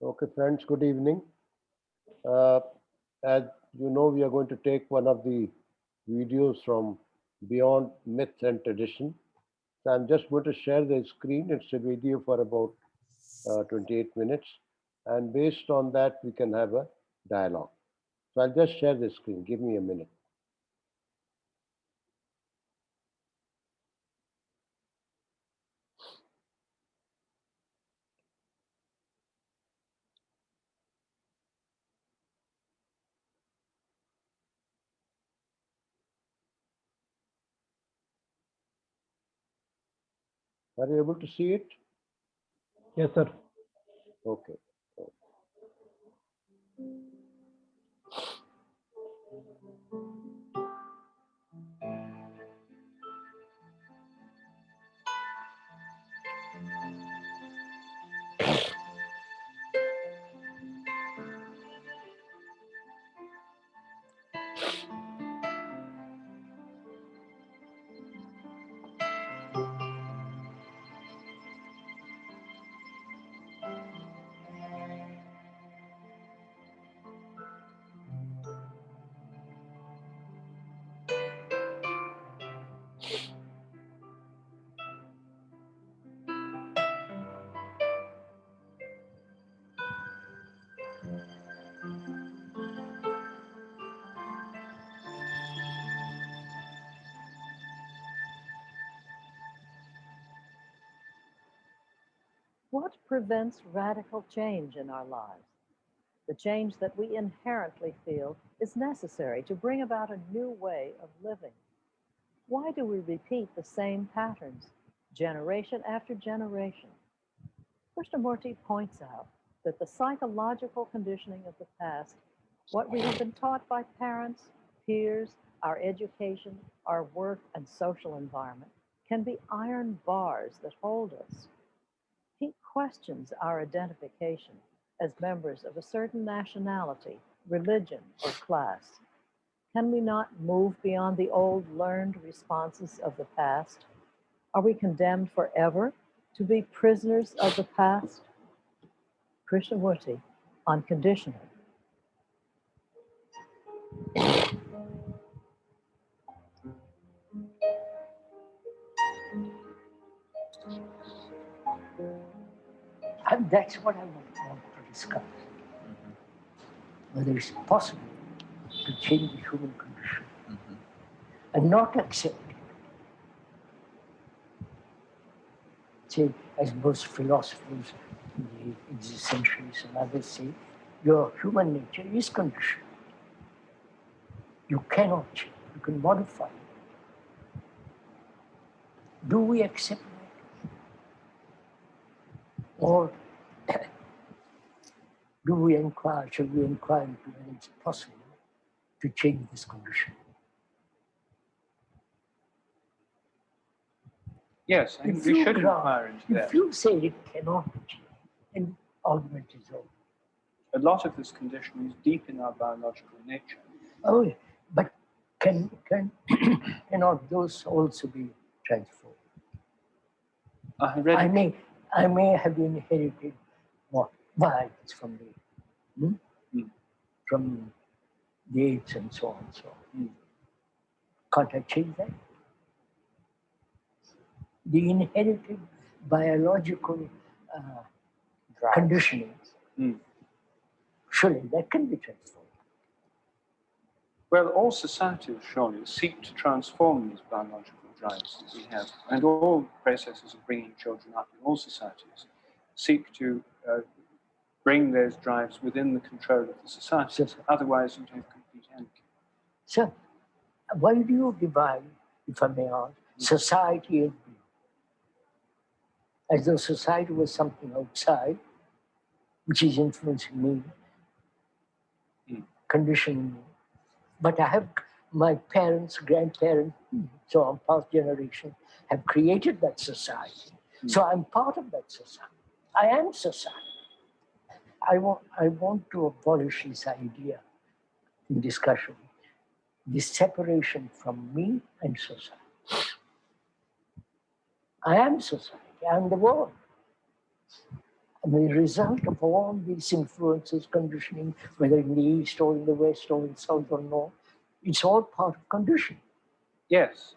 Okay, friends, good evening. Uh, as you know, we are going to take one of the videos from Beyond Myth and Tradition. So I'm just going to share the screen. It's a video for about 28 minutes. And based on that, we can have a dialogue. So I'll just share the screen. Give me a minute. Are you able to see it? Yes, sir. Okay. What prevents radical change in our lives? The change that we inherently feel is necessary to bring about a new way of living. Why do we repeat the same patterns generation after generation? Krishnamurti points out that the psychological conditioning of the past, what we have been taught by parents, peers, our education, our work, and social environment, can be iron bars that hold us. He questions our identification as members of a certain nationality, religion, or class. Can we not move beyond the old learned responses of the past? Are we condemned forever to be prisoners of the past? Krishnamurti on conditioning. And that's what I want to discuss. Whether it's possible to change the human condition and not accept it. Say, as most philosophers, the existentialists and others say, your human nature is conditioned. You cannot change, you can modify it. Do we accept that? Or do we inquire, shall we inquire into whether it's possible to change this condition? Yes, I think we should inquire into that. If you say it cannot be changed, then argument is over. A lot of this conditioning is deep in our biological nature. Oh, but cannot those also be transformed? I may have inherited what violence from the apes and so on. Can't I change that? The inherited biological conditioning, surely that can be transformed. Well, all societies surely seek to transform these biological drives that we have, and all processes of bringing children up in all societies seek to bring those drives within the control of the society. Otherwise, you'd have complete anarchy. So, why do you divide, if I may ask, society and being? As though society was something outside, which is influencing me, conditioning me. But I have my parents, grandparents, so on, past generation, have created that society. So I'm part of that society. I am society. I want to abolish this idea in discussion, this separation from me and society. I am society. I am the world. And the result of all these influences, conditioning, whether in the East or in the West or in South or North, it's all part of conditioning. Yes.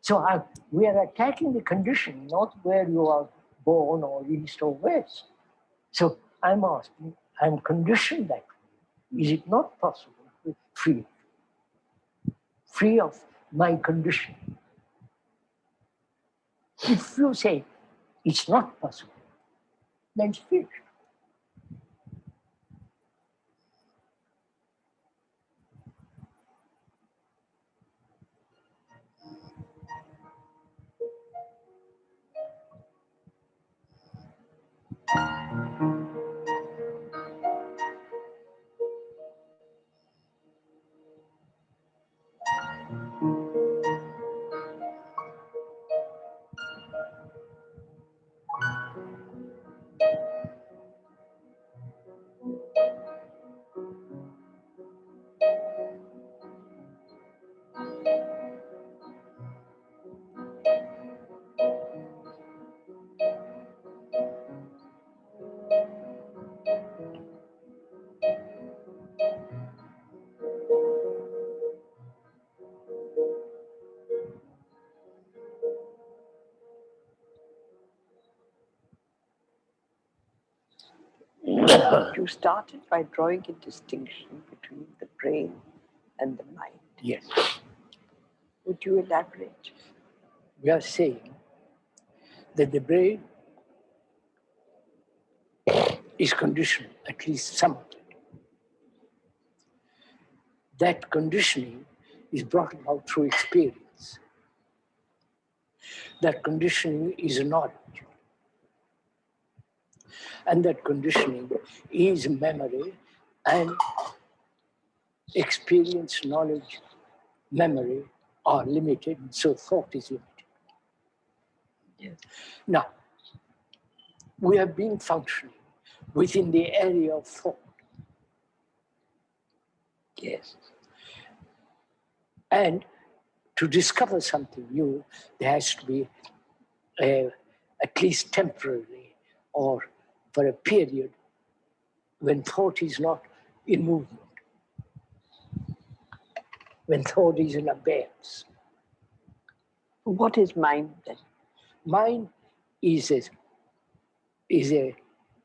So we are attacking the conditioning, not where you are born or East or West. So I'm asking, I'm conditioned that way. Is it not possible to be free? Free of my conditioning? If you say it's not possible, then it's finished. You started by drawing a distinction between the brain and the mind. Yes. Would you elaborate? We are saying that the brain is conditioned, at least some of it. That conditioning is brought about through experience. That conditioning is knowledge. And that conditioning is memory, and experience, knowledge, memory are limited, so thought is limited. Yes. Now, we have been functioning within the area of thought. Yes. And to discover something new, there has to be, at least temporarily or for a period, when thought is not in movement, when thought is in abeyance. What is mind then? Mind is a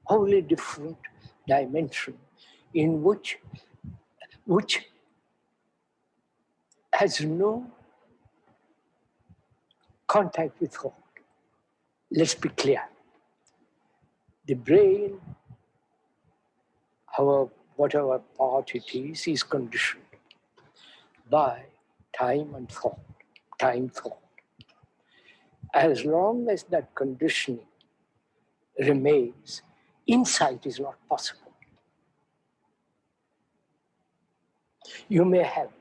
wholly different dimension in which has no contact with thought. Let's be clear. The brain, whatever part it is conditioned by time and thought, time-thought. As long as that conditioning remains, insight is not possible. You may have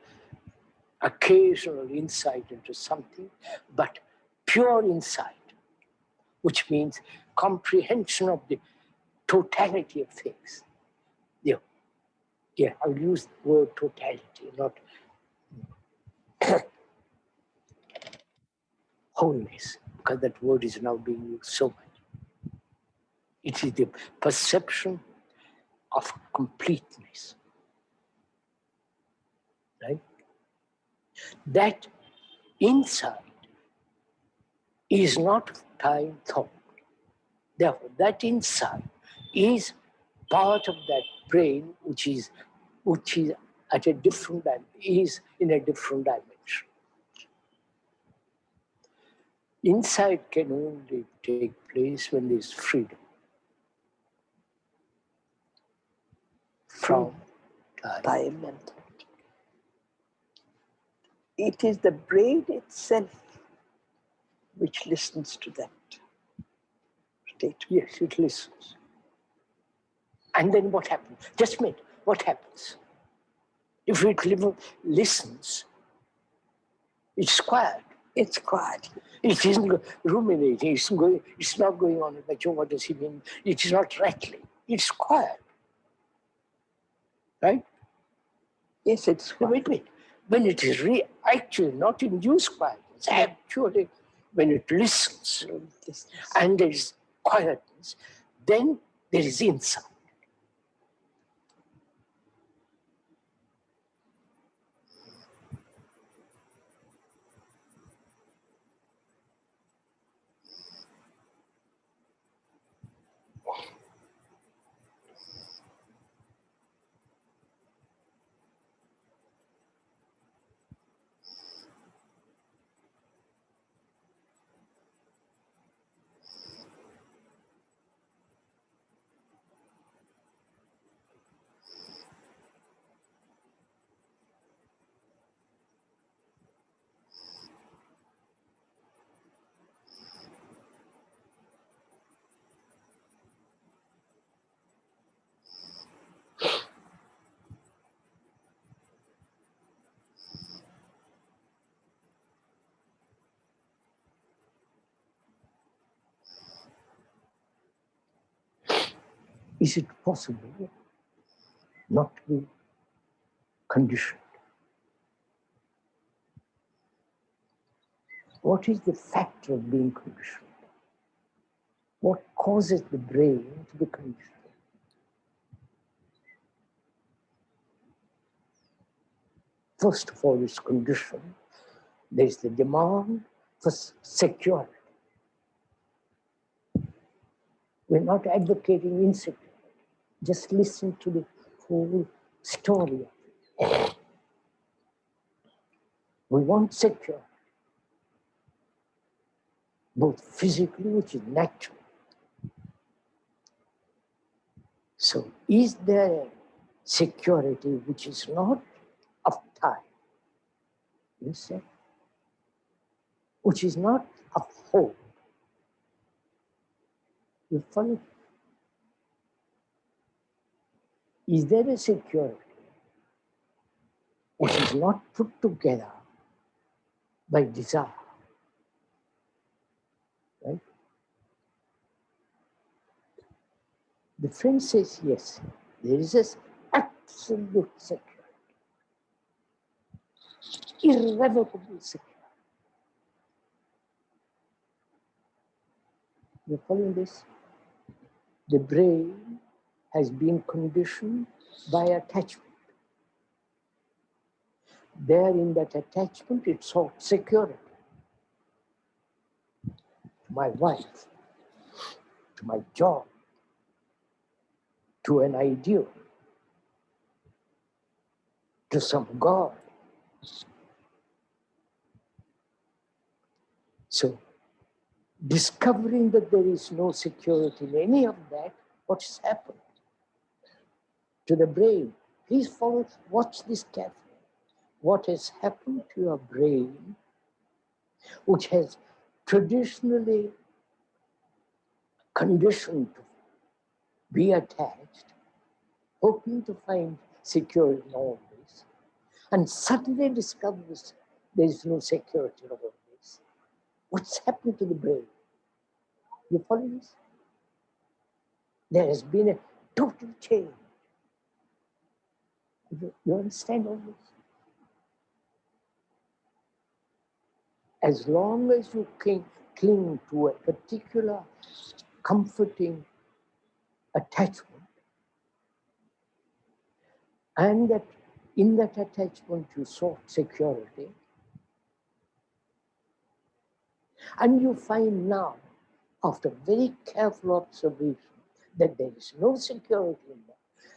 occasional insight into something, but pure insight, which means comprehension of the totality of things. Yeah, I'll use the word totality, not wholeness, because that word is now being used so much. It is the perception of completeness, right? That insight is not time thought. Therefore, that insight is part of that brain which is at a different is in a different dimension. Insight can only take place when there is freedom from Time and thought. It is the brain itself which listens to that state. Yes, it listens. And then what happens? Just a minute, what happens? If it listens, it's quiet. It's quiet. It isn't ruminating. It's not going on like, what does he mean? It is not rattling. It's quiet. Right? Yes, it's quiet. Wait. When it is actually not induced quietness, actually when it listens and there is quietness, then there is inside. Is it possible not to be conditioned? What is the factor of being conditioned? What causes the brain to be conditioned? First of all, it's conditioned. There's the demand for security. We're not advocating insecurity. Just listen to the whole story. We want security, both physically, which is natural. So is there security which is not of time? You say? Which is not of hope. You follow? Is there a security which is not put together by desire? Right? The friend says, yes, there is this absolute security, irrevocable security. You follow this? The brain has been conditioned by attachment. There in that attachment, it sought security. To my wife, to my job, to an ideal, to some God. So, discovering that there is no security in any of that, what has happened to the brain? Please follow, watch this carefully. What has happened to your brain, which has traditionally conditioned to be attached, hoping to find security in all this, and suddenly discovers there is no security in all this. What's happened to the brain? You follow this? There has been a total change. You understand all this? As long as you cling to a particular comforting attachment, and that in that attachment you sought security, and you find now, after very careful observation, that there is no security in that,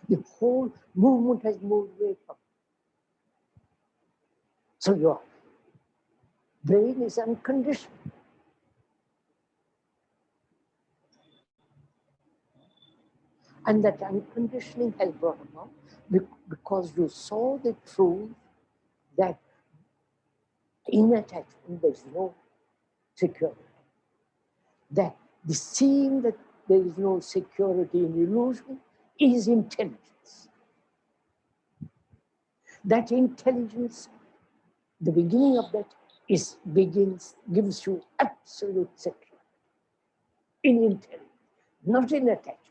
the whole movement has moved away from it. So your brain is unconditioned. And that unconditioning has brought about because you saw the truth that in attachment there is no security. That the seeing that there is no security in illusion is intelligence. That intelligence, the beginning of that gives you absolute security in intelligence, not in attachment.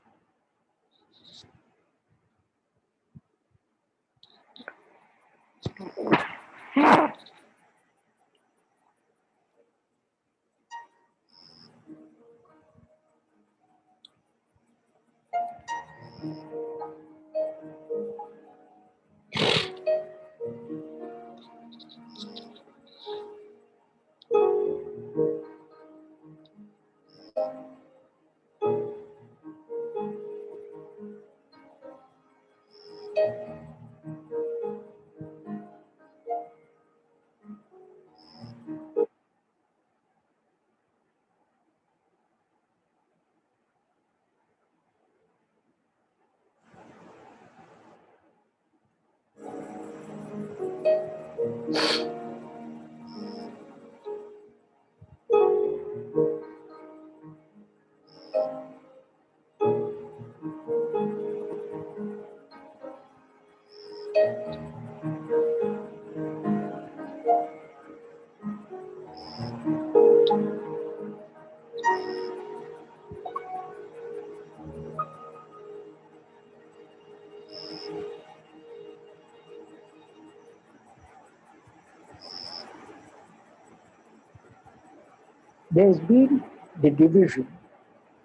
There's been the division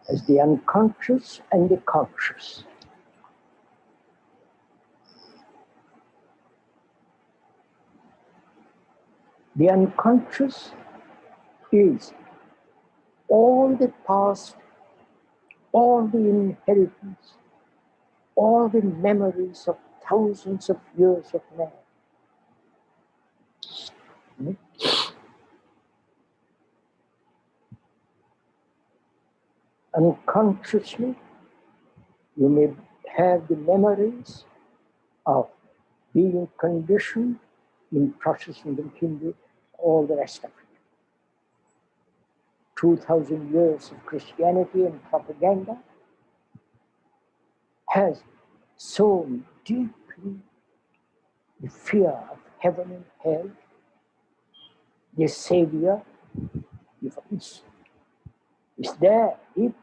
as the unconscious and the conscious. The unconscious is all the past, all the inheritance, all the memories of thousands of years of man. Unconsciously, you may have the memories of being conditioned in processing the Hindu, all the rest of it. 2,000 years of Christianity and propaganda has sown deeply the fear of heaven and hell, the Savior is there deep.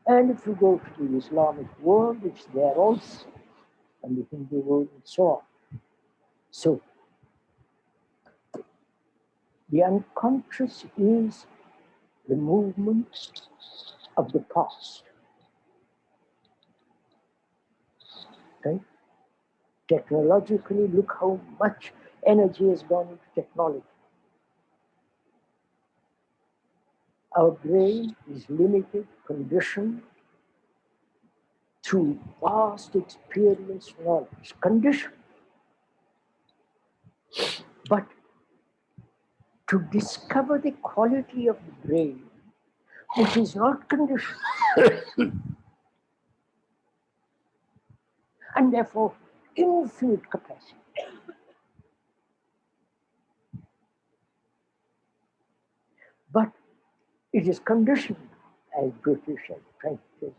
And if you go to the Islamic world, it's there also, and the Hindu world and so on. So, the unconscious is the movement of the past. Okay? Technologically, look how much energy has gone into technology. Our brain is limited, conditioned through vast experience, knowledge, conditioned. But to discover the quality of the brain, which is not conditioned, and therefore infinite capacity. But it is conditioned as British, as French, as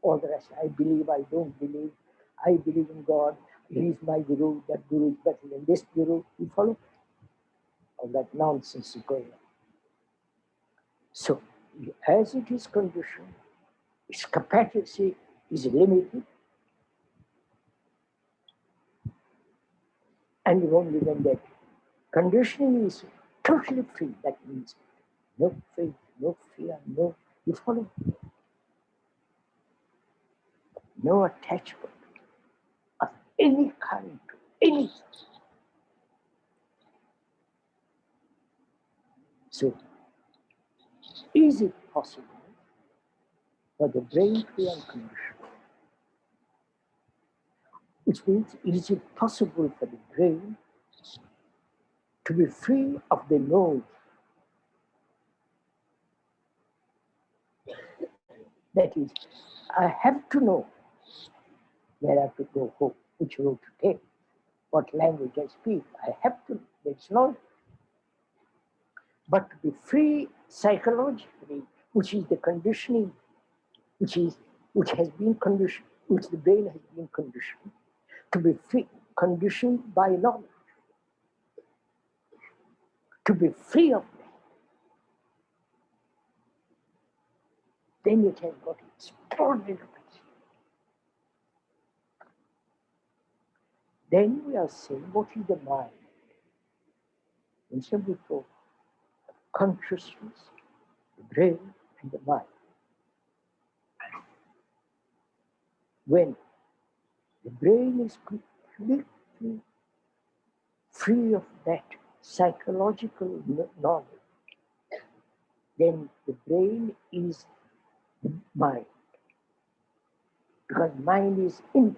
all the rest. I believe, I don't believe. I believe in God. He is my guru. That guru is better than this guru. You follow? All that nonsense is going on. So, as it is conditioned, its capacity is limited. And only when that conditioning is totally free, that means no faith, no fear, no, you follow? No attachment of any kind to anything. So, is it possible for the brain to be unconditioned? Which means, is it possible for the brain to be free of the nodes? That is, I have to know where I have to go home, which road to take, what language I speak. I have to, there's no. But to be free psychologically, which is the conditioning, which has been conditioned, which the brain has been conditioned, to be free, conditioned by knowledge, to be free of that, then it has got extraordinary capacity. Then we are saying, what is the mind? Instead we talk of consciousness, the brain, and the mind. When the brain is completely free of that psychological knowledge, then the brain is the mind. Because mind is infinite.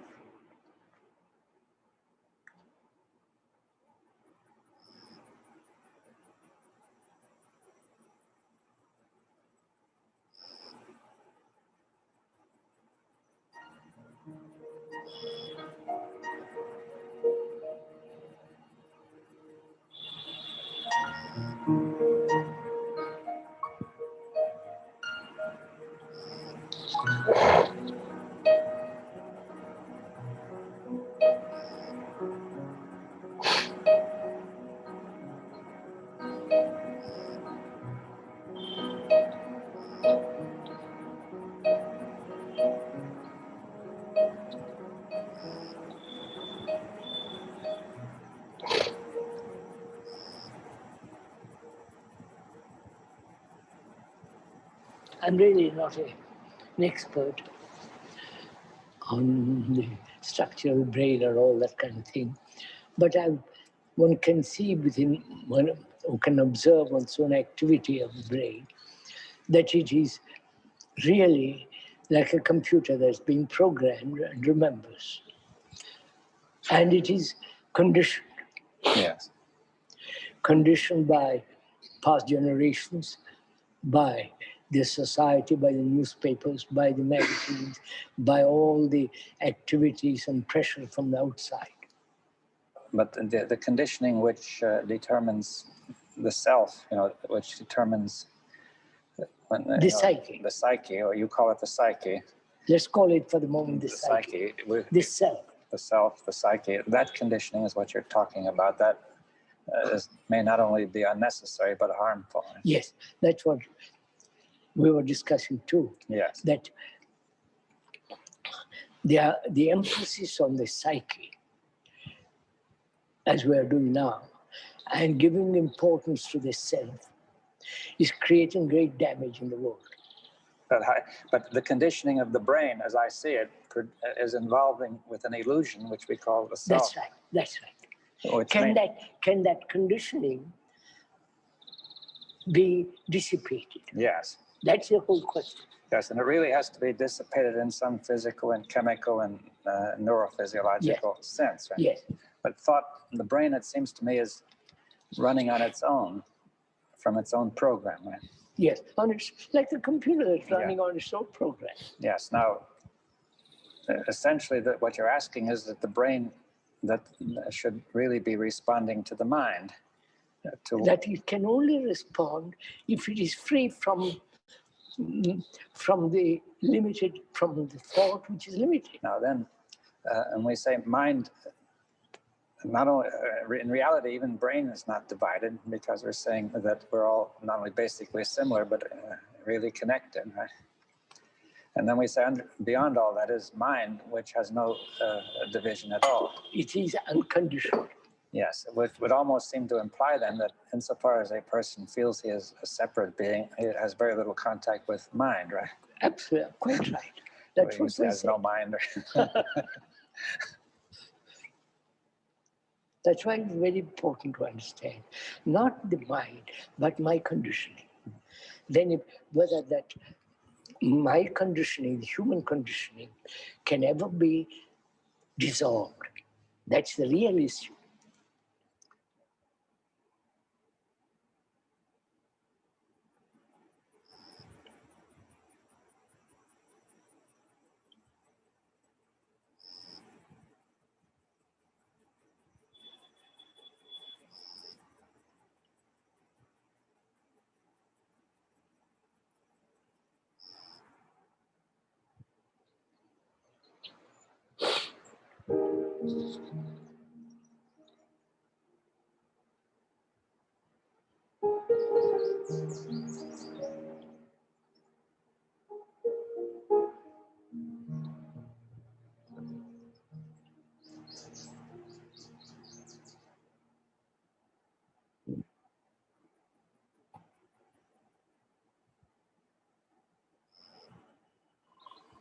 I'm really not an expert on the structure of the brain or all that kind of thing. But one can see within, one who can observe one's own activity of the brain, that it is really like a computer that's been programmed and remembers. And it is conditioned. Yes. Conditioned by past generations, by the society, by the newspapers, by the magazines, by all the activities and pressure from the outside. But the conditioning which determines the self, which determines The psyche. the psyche, or you call it the psyche. Let's call it for the moment the psyche. The self. The self, the psyche. That conditioning is what you're talking about. That may not only be unnecessary but harmful. Yes, that's what we were discussing too. Yes. That the emphasis on the psyche, as we are doing now, and giving importance to the self, is creating great damage in the world. But the conditioning of the brain, as I see it, is involving with an illusion which we call the self. That's right. That's right. Can that conditioning be dissipated? Yes. That's the whole question. Yes, and it really has to be dissipated in some physical and chemical and neurophysiological sense, right? Yes. But the brain, it seems to me, is running on its own, from its own program, right? Yes, it's like the computer that's running on its own program. Yes. Now, essentially, what you're asking is that the brain that should really be responding to the mind. That it can only respond if it is free from the thought which is limited. Now then, and we say mind, not only, in reality, even brain is not divided, because we're saying that we're all not only basically similar, but really connected, right? And then we say beyond all that is mind, which has no division at all. It is unconditional. Yes, it would almost seem to imply then that insofar as a person feels he is a separate being, he has very little contact with mind, right? Absolutely, quite right. That's what he has no mind. That's why it's very important to understand, not the mind, but my conditioning. Then whether that my conditioning, the human conditioning, can ever be dissolved. That's the real issue.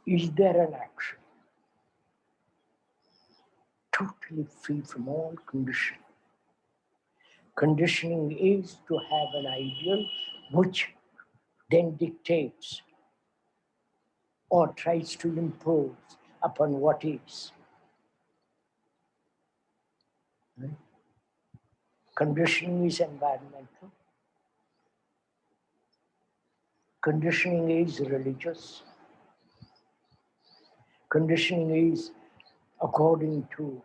Is there an action totally free from all conditioning? Conditioning is to have an ideal which then dictates or tries to impose upon what is. Right? Conditioning is environmental. Conditioning is religious. Conditioning is according to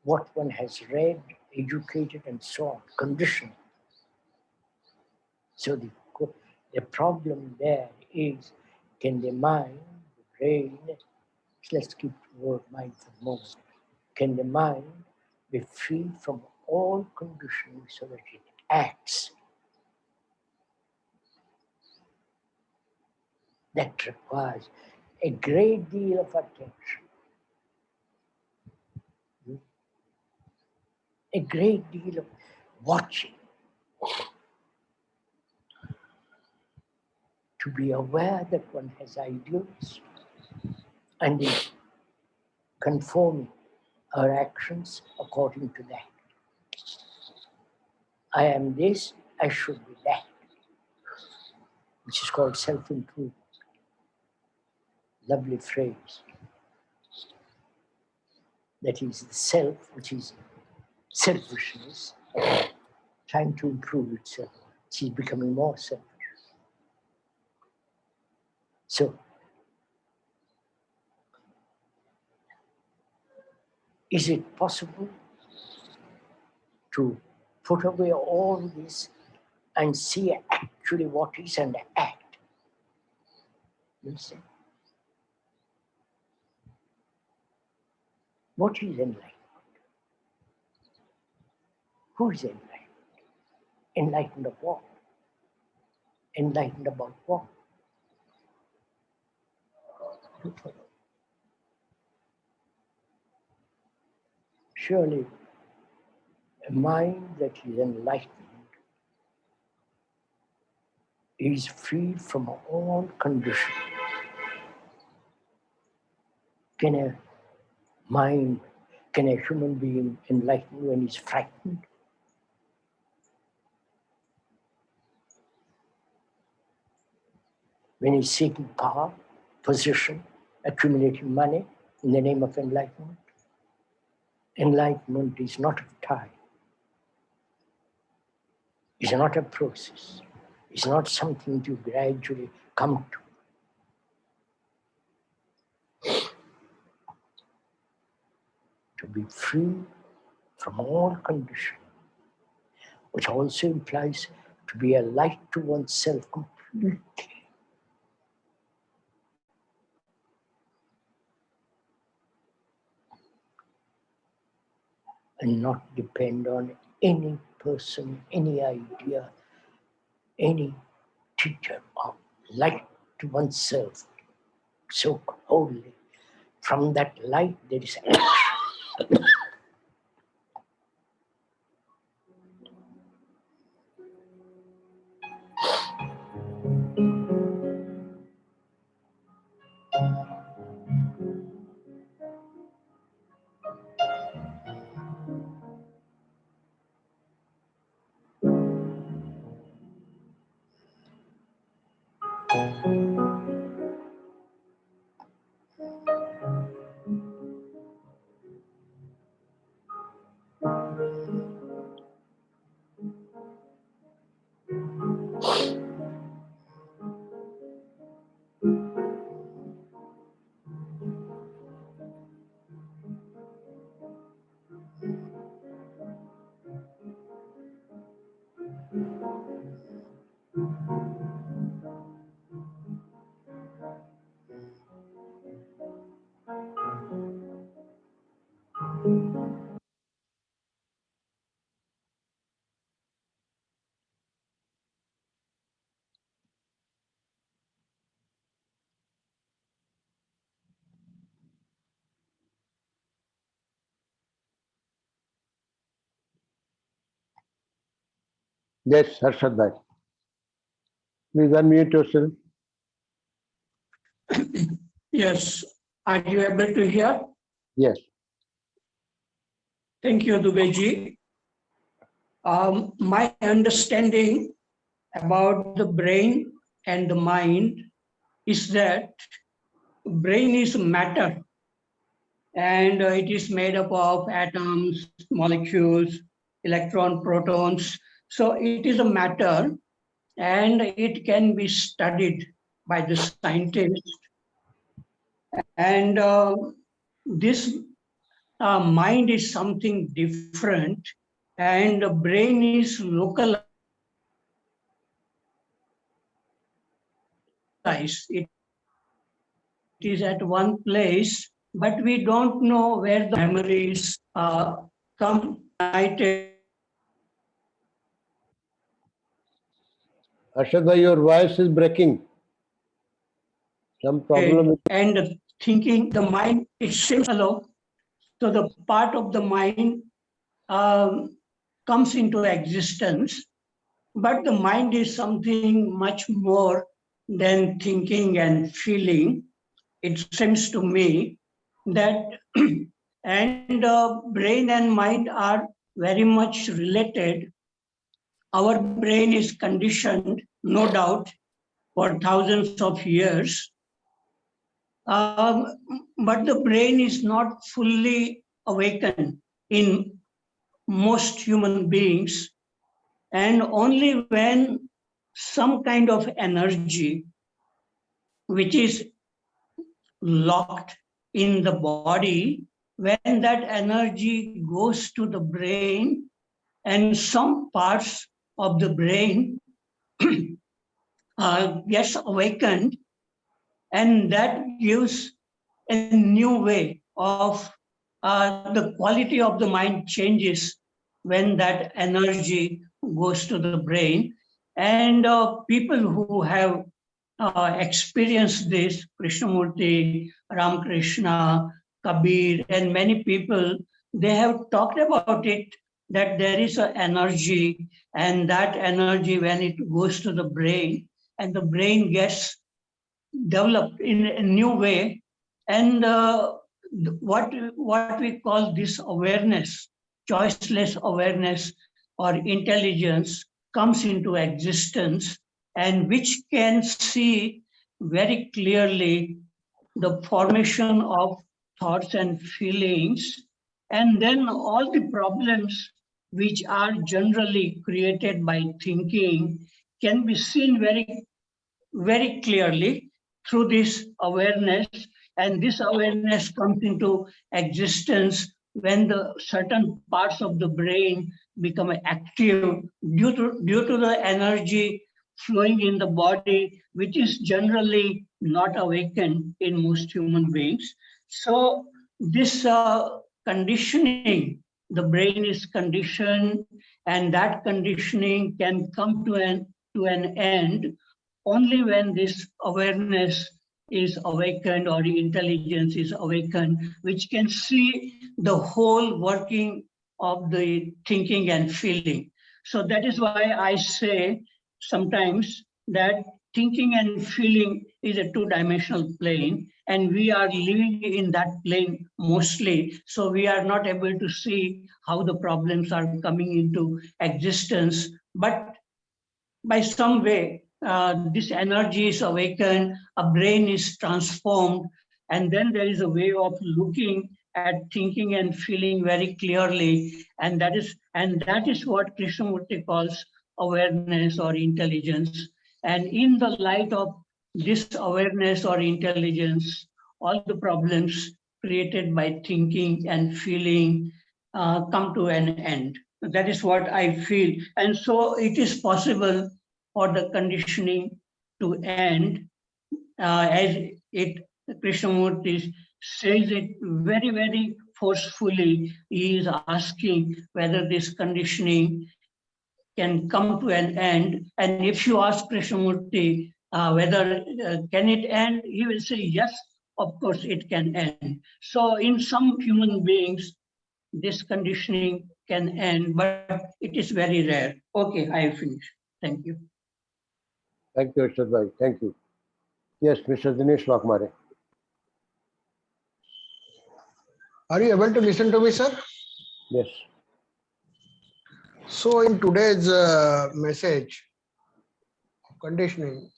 what one has read, educated, and so on. Conditioning. So the problem there is, can the mind, the brain, let's keep the word mind for a moment, can the mind be free from all conditioning so that it acts? That requires a great deal of attention, a great deal of watching, to be aware that one has ideals and is conforming our actions according to that. I am this, I should be that, which is called self-improvement. Lovely phrase. That is the self, which is selfishness, trying to improve itself. She's becoming more selfish. So, is it possible to put away all this and see actually what is and act? You see? What is enlightenment? Who is enlightened? Enlightened of what? Enlightened about what? Surely a mind that is enlightened is free from all conditions. Can a mind, can a human being enlighten when he's frightened? When he's seeking power, position, accumulating money in the name of enlightenment? Enlightenment is not of time. It's not a process. It's not something you gradually come to. To be free from all conditions, which also implies to be a light to oneself completely. And not depend on any person, any idea, any teacher, or light to oneself so wholly. From that light there is action. Yes, Harshad bhai. Please unmute yourself. Yes. Are you able to hear? Yes. Thank you, Dubeyji. My understanding about the brain and the mind is that brain is matter, and it is made up of atoms, molecules, electron, protons. So it is a matter, and it can be studied by the scientists. And this mind is something different, and the brain is localized. It is at one place, but we don't know where the memories come united. Harshad bhai, your voice is breaking. Some problem. And thinking, the mind, it seems hello. So the part of the mind comes into existence, but the mind is something much more than thinking and feeling. It seems to me that and brain and mind are very much related. Our brain is conditioned, no doubt, for thousands of years. But the brain is not fully awakened in most human beings, and only when some kind of energy which is locked in the body, when that energy goes to the brain and some parts of the brain gets awakened, and that gives a new way of the quality of the mind changes when that energy goes to the brain. And people who have experienced this, Krishnamurti, Ramakrishna, Kabir, and many people, they have talked about it, that there is an energy, and that energy, when it goes to the brain, and the brain gets developed in a new way, and what we call this awareness, choiceless awareness or intelligence, comes into existence, and which can see very clearly the formation of thoughts and feelings, and then all the problems which are generally created by thinking can be seen very clearly through this awareness. And this awareness comes into existence when the certain parts of the brain become active due to the energy flowing in the body, which is generally not awakened in most human beings. So this conditioning, the brain is conditioned, and that conditioning can come to an end only when this awareness is awakened or intelligence is awakened, which can see the whole working of the thinking and feeling. So that is why I say sometimes that thinking and feeling is a two-dimensional plane, and we are living in that plane mostly. So we are not able to see how the problems are coming into existence. But by some way, this energy is awakened, a brain is transformed, and then there is a way of looking at thinking and feeling very clearly, and that is what Krishnamurti calls awareness or intelligence. And in the light of this awareness or intelligence, all the problems created by thinking and feeling come to an end. That is what I feel. And so it is possible for the conditioning to end, as it Krishnamurti says it very forcefully. He is asking whether this conditioning can come to an end. And if you ask Krishnamurti whether can it end, he will say yes, of course it can end. So in some human beings, this conditioning can end, but it is very rare. Okay, I have finished. Thank you. Thank you, Harshad bhai. Thank you. Yes, Mr. Dinesh Waghmare. Are you able to listen to me, sir? Yes. So in today's message of conditioning,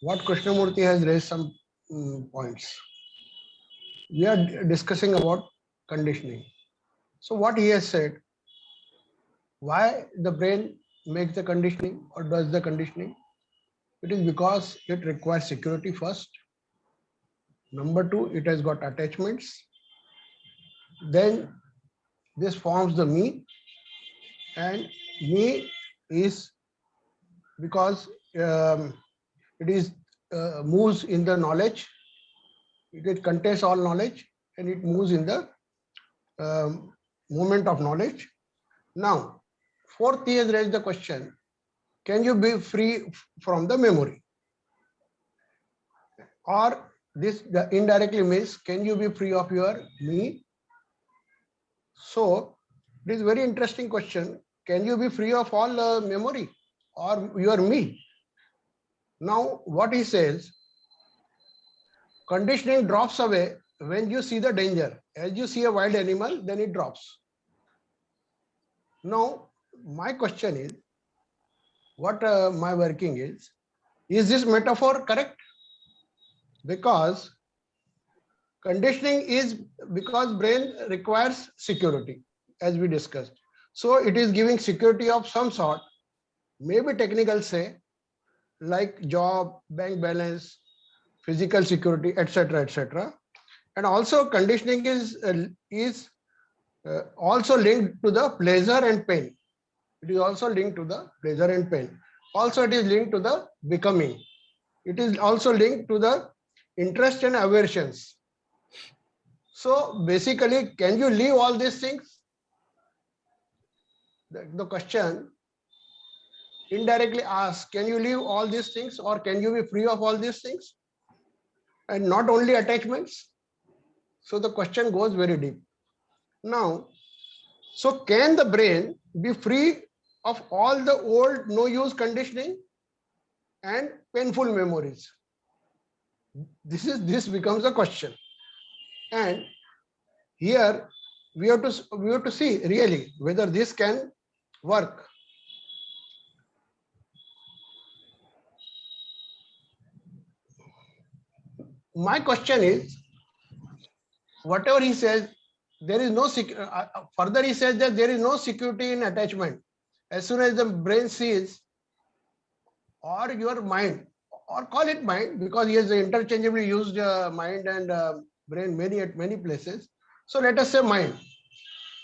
what Krishnamurti has raised some points. We are discussing about conditioning. So what he has said, why the brain makes the conditioning or does the conditioning? It is because it requires security first. Number two, it has got attachments. Then this forms the me, and me is because it is moves in the knowledge. It contains all knowledge and it moves in the movement of knowledge. Now, fourth, he has raised the question: can you be free from the memory? Or this indirectly means, can you be free of your me? So it is very interesting question. Can you be free of all memory or your me? Now what he says, conditioning drops away when you see the danger. As you see a wild animal, then it drops. Now my question is, what my working is this metaphor correct? Because conditioning is because brain requires security, as we discussed. So it is giving security of some sort, maybe technical say, like job, bank balance, physical security, etc., etc. And also conditioning is also linked to the pleasure and pain. It is also linked to the pleasure and pain. Also it is linked to the becoming. It is also linked to the interest and aversions. So basically, can you leave all these things? The question indirectly asks, can you leave all these things or can you be free of all these things? And not only attachments. So the question goes very deep. Now, so can the brain be free of all the old no-use conditioning and painful memories? This becomes a question. And here we have to see really whether this can work. My question is, whatever he says, there is no further he says that there is no security in attachment. As soon as the brain sees, or your mind, or call it mind, because he has interchangeably used mind and brain at many places. So let us say mind.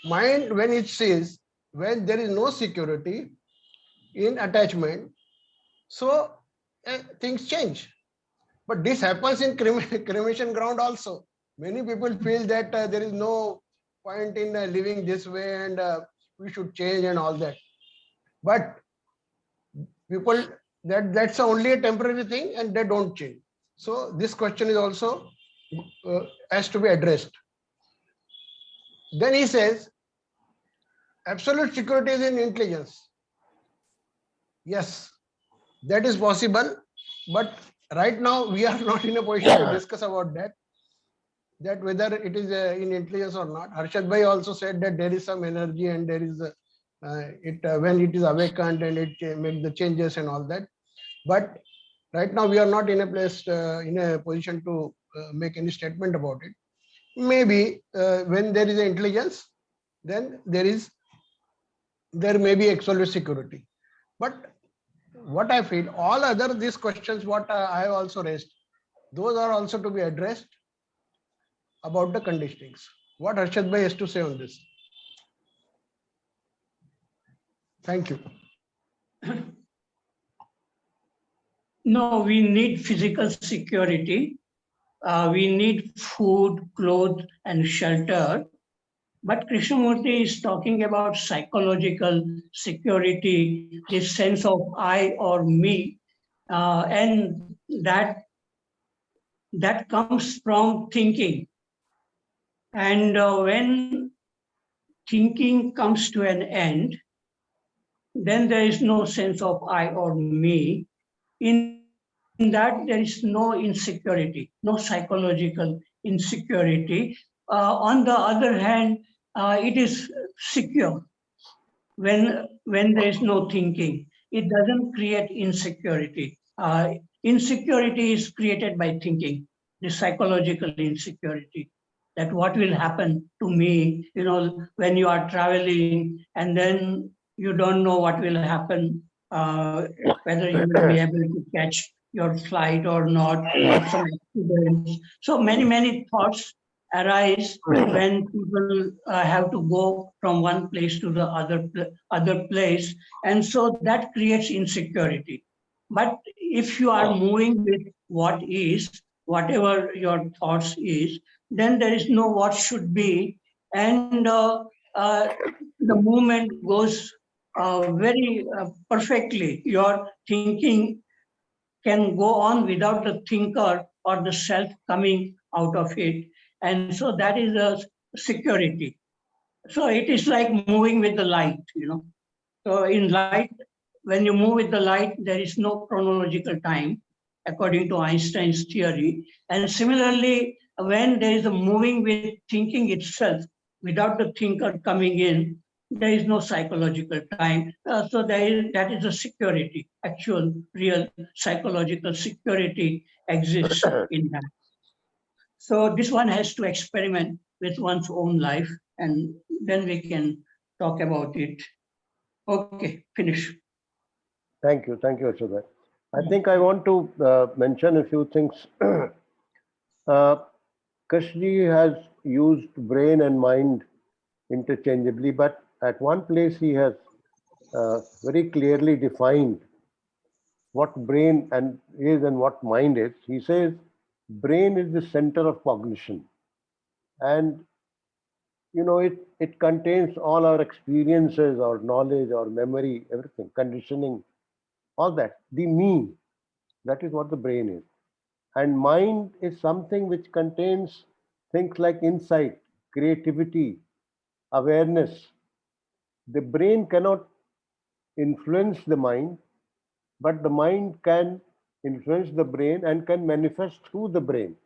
Mind, when it sees, when there is no security in attachment, so things change. But this happens in cremation ground also. Many people feel that there is no point in living this way and we should change and all that. But people, that's only a temporary thing and they don't change. So this question is also has to be addressed. Then he says, absolute security is in intelligence. Yes, that is possible, but right now we are not in a position to discuss about that whether it is in intelligence or not. Harshad Bhai also said that there is some energy and there is when it is awakened and it makes the changes and all that. But right now we are not in a place in a position to make any statement about it. Maybe when there is intelligence, then there may be absolute security. But what I feel, all other these questions what I have also raised, those are also to be addressed about the conditionings. What Harshad Bhai has to say on this? Thank you. No, we need physical security. We need food, clothes, and shelter. But Krishnamurti is talking about psychological security, this sense of I or me, and that comes from thinking. And when thinking comes to an end, then there is no sense of I or me. In that, there is no insecurity, no psychological insecurity. On the other hand, it is secure when there is no thinking. It doesn't create insecurity. insecurity is created by thinking, the psychological insecurity, that what will happen to me, when you are traveling and then you don't know what will happen, whether you will be able to catch your flight or not, or some accidents. So many thoughts arise when people have to go from one place to the other place, and so that creates insecurity. But if you are moving with what is, whatever your thoughts is, then there is no what should be, and the movement goes very perfectly. Your thinking can go on without the thinker or the self coming out of it. And so that is a security. So it is like moving with the light. So in light, when you move with the light, there is no chronological time, according to Einstein's theory. And similarly, when there is a moving with thinking itself, without the thinker coming in, there is no psychological time. So that is a security, actual, real psychological security exists in that. So this one has to experiment with one's own life, and then we can talk about it. Okay, finish. Thank you, Harshad. I think I want to mention a few things. Krishna has used brain and mind interchangeably, but at one place he has very clearly defined what brain is and what mind is. He says brain is the center of cognition, and it contains all our experiences, our knowledge, our memory, everything, conditioning, all that. The me, that is what the brain is. And mind is something which contains things like insight, creativity, awareness. The brain cannot influence the mind, but the mind can influence the brain and can manifest through the brain.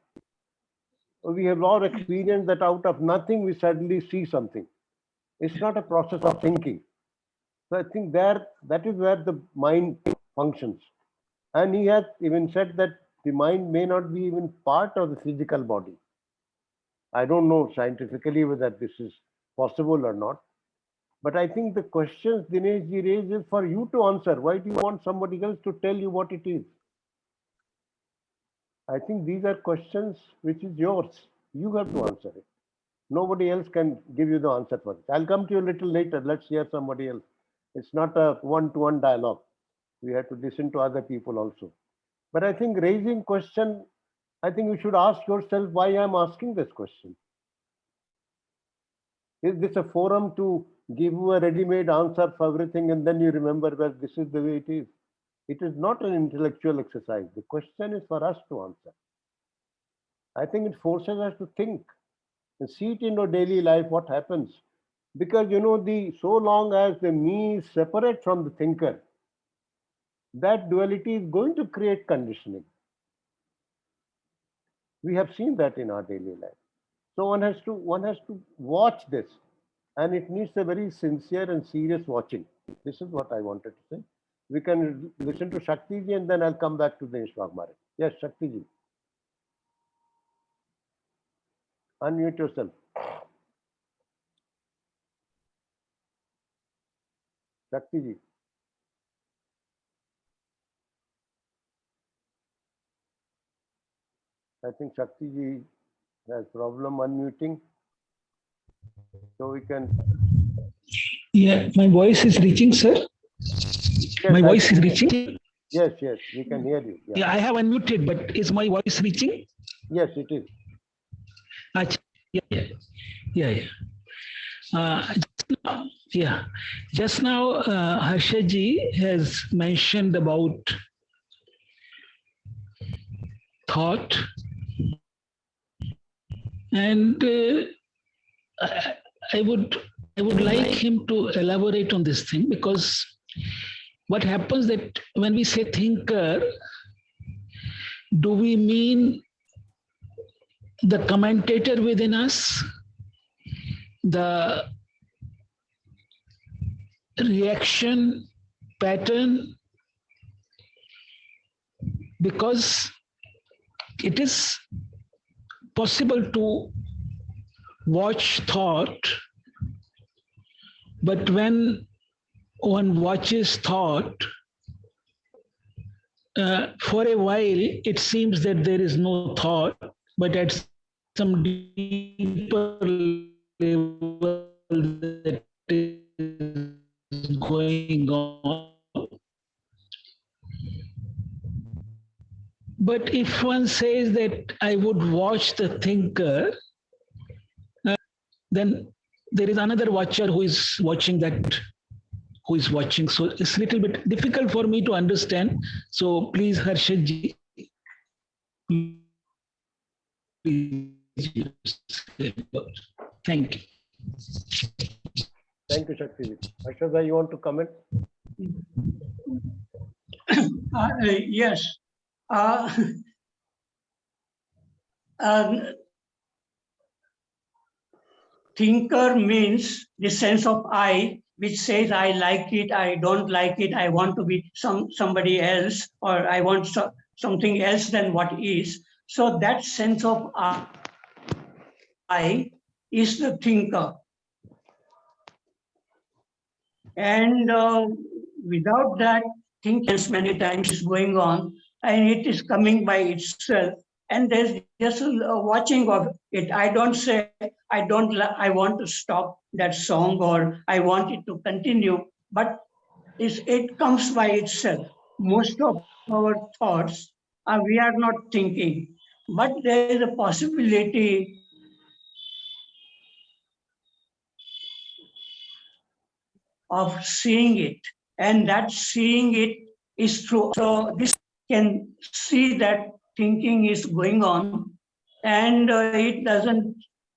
We have all experienced that out of nothing we suddenly see something. It's not a process of thinking. So I think that is where the mind functions. And he has even said that the mind may not be even part of the physical body. I don't know scientifically whether this is possible or not. But I think the questions Dinesh ji raised is for you to answer. Why do you want somebody else to tell you what it is? I think these are questions which is yours. You have to answer it. Nobody else can give you the answer for it. I'll come to you a little later. Let's hear somebody else. It's not a one-to-one dialogue. We have to listen to other people also. But I think raising question, I think you should ask yourself why I'm asking this question. Is this a forum to give you a ready-made answer for everything and then you remember that this is the way it is? It is not an intellectual exercise. The question is for us to answer. I think it forces us to think and see it in our daily life, what happens. Because so long as the me is separate from the thinker, that duality is going to create conditioning. We have seen that in our daily life. So one has to watch this, and it needs a very sincere and serious watching. This is what I wanted to say. We can listen to Shakti ji, and then I'll come back to Dinesh Waghmare. Yes, Shakti ji. Unmute yourself. Shakti ji. I think Shakti ji has problem unmuting. So we can. Yeah, my voice is reaching, sir. Yes, my voice is reaching. Yes, we can hear you. Yeah, I have unmuted, but is my voice reaching? Yes, it is. Just now, Harshad ji has mentioned about thought, and I would like him to elaborate on this thing, because what happens that when we say thinker, do we mean the commentator within us, the reaction pattern, because it is possible to watch thought, but when one watches thought, for a while it seems that there is no thought, but at some deeper level that is going on. But if one says that I would watch the thinker, then there is another watcher who is watching that, who is watching. So it's a little bit difficult for me to understand. So please, Harshad ji, thank you. Thank you, Shakti ji. Harshad, you want to comment? Yes. Thinker means the sense of I, which says I like it, I don't like it, I want to be somebody else, or I want something else than what is. So that sense of I is the thinker. And without that, thinking many times is going on, and it is coming by itself. And there's just a watching of it. I don't say I want to stop that song or I want it to continue, but it comes by itself. Most of our thoughts we are not thinking, but there is a possibility of seeing it, and that seeing it is through. So this can see that thinking is going on, and it doesn't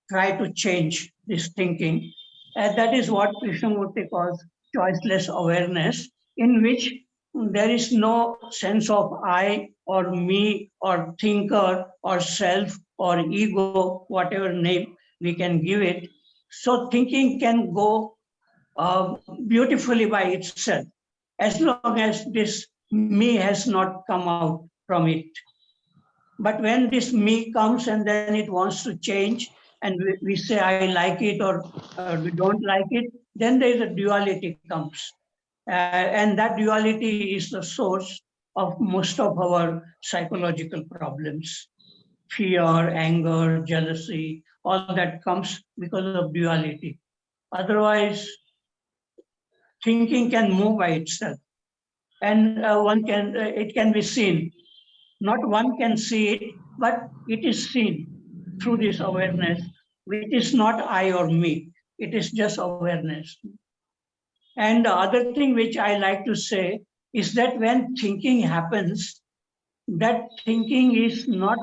try to change this thinking. And that is what Krishnamurti calls choiceless awareness, in which there is no sense of I or me or thinker or self or ego, whatever name we can give it. So thinking can go beautifully by itself, as long as this me has not come out from it. But when this me comes and then it wants to change, and we say I like it or we don't like it, then there is a duality comes. And that duality is the source of most of our psychological problems. Fear, anger, jealousy, all that comes because of duality. Otherwise, thinking can move by itself, and it can be seen. Not one can see it, but it is seen through this awareness, which is not I or me. It is just awareness. And the other thing which I like to say is that when thinking happens, that thinking is not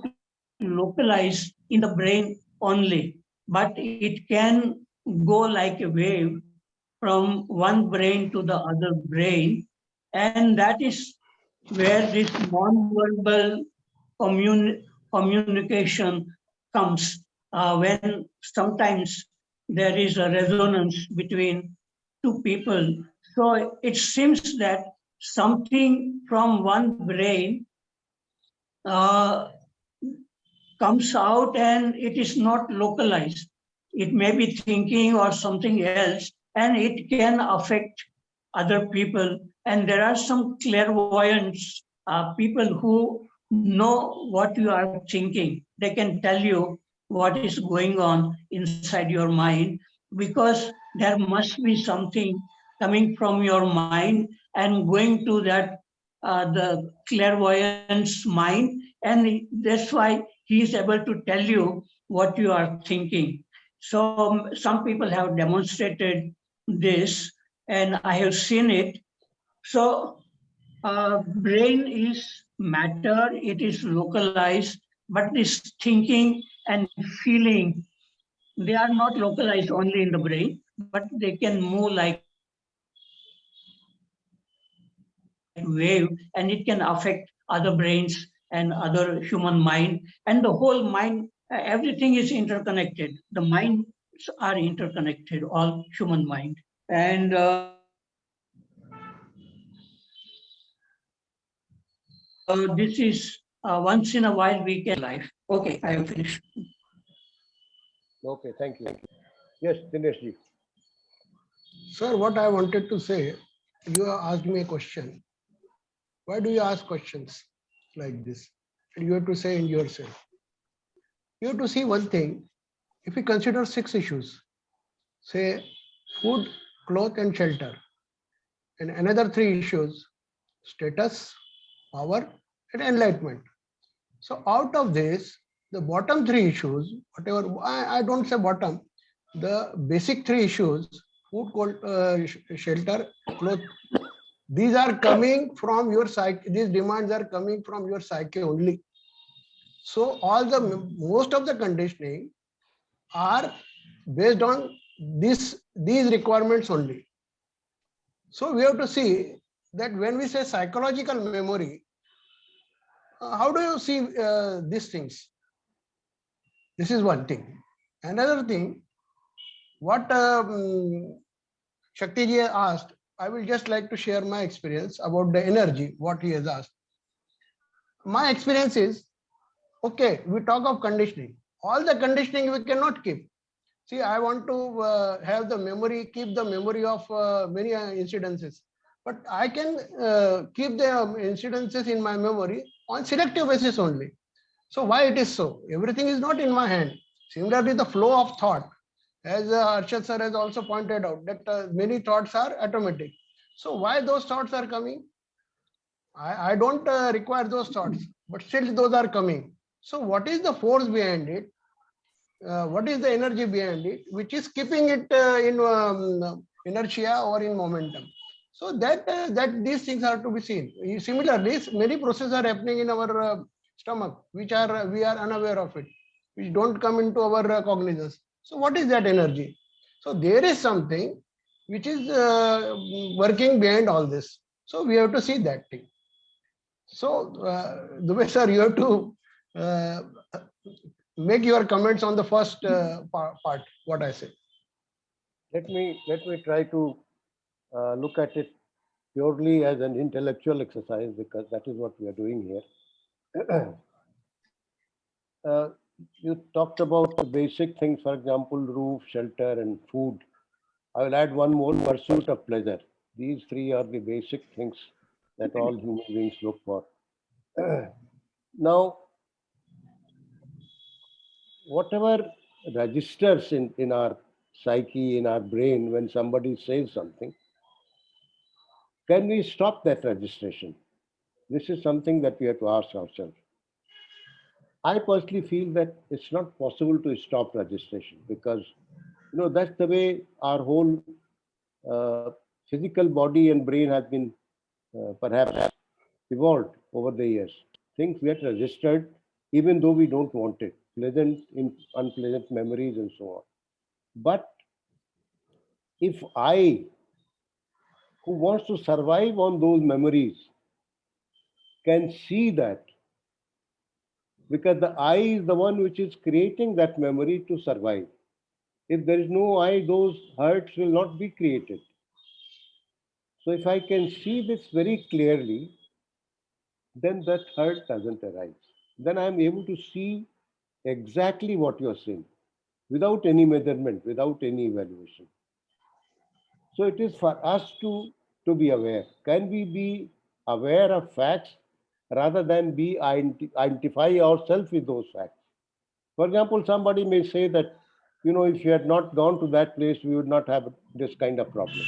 localized in the brain only, but it can go like a wave from one brain to the other brain. And that is where this non-verbal communication comes, when sometimes there is a resonance between two people. So it seems that something from one brain comes out and it is not localized. It may be thinking or something else, and it can affect other people. And there are some clairvoyants, people who know what you are thinking. They can tell you what is going on inside your mind, because there must be something coming from your mind and going to that the clairvoyant's mind, and that's why he is able to tell you what you are thinking. So some people have demonstrated this, and I have seen it. So brain is matter, it is localized, but this thinking and feeling, they are not localized only in the brain, but they can move like wave, and it can affect other brains and other human mind, and the whole mind. Everything is interconnected. The minds are interconnected, all human mind. And this is once in a while we can life. Okay, I have finished. Okay, thank you. Yes, Dinesh ji. Sir, what I wanted to say, you asked me a question. Why do you ask questions like this? And you have to say in yourself. You have to see one thing. If we consider 6 issues, say food, cloth, and shelter, and another 3 issues, status, power, and enlightenment. So out of this, the bottom 3 issues, whatever, I don't say bottom, the basic 3 issues, food, shelter, cloth, these are coming from your psyche, these demands are coming from your psyche only. So most of the conditioning are based on these requirements only. So we have to see that when we say psychological memory, how do you see these things? This is one thing. Another thing, what Shakti ji asked, I will just like to share my experience about the energy, what he has asked. My experience is, okay, we talk of conditioning. All the conditioning we cannot keep. See, I want to have the memory, keep the memory of many incidences. But I can keep the incidences in my memory on selective basis only. So why it is so? Everything is not in my hand. Similarly, the flow of thought, as Harshad sir has also pointed out, that many thoughts are automatic. So why those thoughts are coming? I don't require those thoughts, but still those are coming. So what is the force behind it? What is the energy behind it, which is keeping it in inertia or in momentum? So that these things are to be seen. Similarly, many processes are happening in our stomach, which are we are unaware of it, which don't come into our cognizance. So what is that energy? So there is something which is working behind all this. So we have to see that thing. So Dubey sir, you have to make your comments on the first part, what I say. Let me try to look at it purely as an intellectual exercise, because that is what we are doing here. You talked about the basic things, for example, roof, shelter, and food. I will add one more: pursuit of pleasure. These 3 are the basic things that all human beings look for. Now, whatever registers in our psyche, in our brain, when somebody says something, can we stop that registration? This is something that we have to ask ourselves. I personally feel that it's not possible to stop registration, because that's the way our whole uh, physical body and brain has been perhaps evolved over the years. Things get registered even though we don't want it, pleasant, unpleasant memories, and so on. But if I, who wants to survive on those memories, can see that, because the I is the one which is creating that memory to survive. If there is no I, those hurts will not be created. So if I can see this very clearly, then that hurt doesn't arise. Then I am able to see exactly what you are saying without any measurement, without any evaluation. So it is for us to be aware. Can we be aware of facts rather than identify ourselves with those facts? For example, somebody may say that, if you had not gone to that place, we would not have this kind of problem.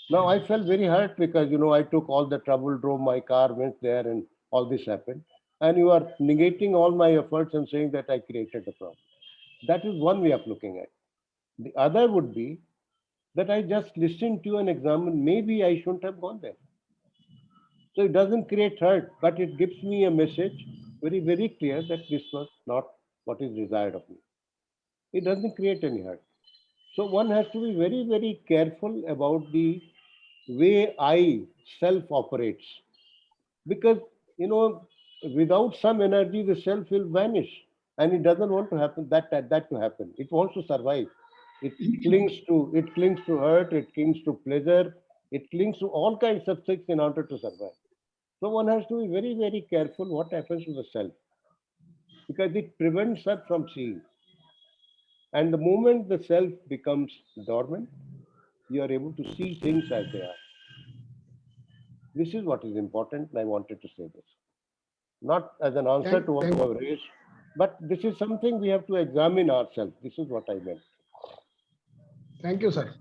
Now, I felt very hurt because, I took all the trouble, drove my car, went there, and all this happened. And you are negating all my efforts and saying that I created the problem. That is one way of looking at it. The other would be that I just listened to you and examined, maybe I shouldn't have gone there. So it doesn't create hurt, but it gives me a message very, very clear that this was not what is desired of me. It doesn't create any hurt. So one has to be very, very careful about the way I self operates, because without some energy the self will vanish, and it doesn't want to happen that to happen. It wants to survive. It clings to hurt, it clings to pleasure, it clings to all kinds of things in order to survive. So one has to be very, very careful what happens to the self because it prevents us from seeing. And the moment the self becomes dormant, you are able to see things as they are. This is what is important, and I wanted to say this. Not as an answer to what Thank you have raised, but this is something we have to examine ourselves. This is what I meant. you, sir.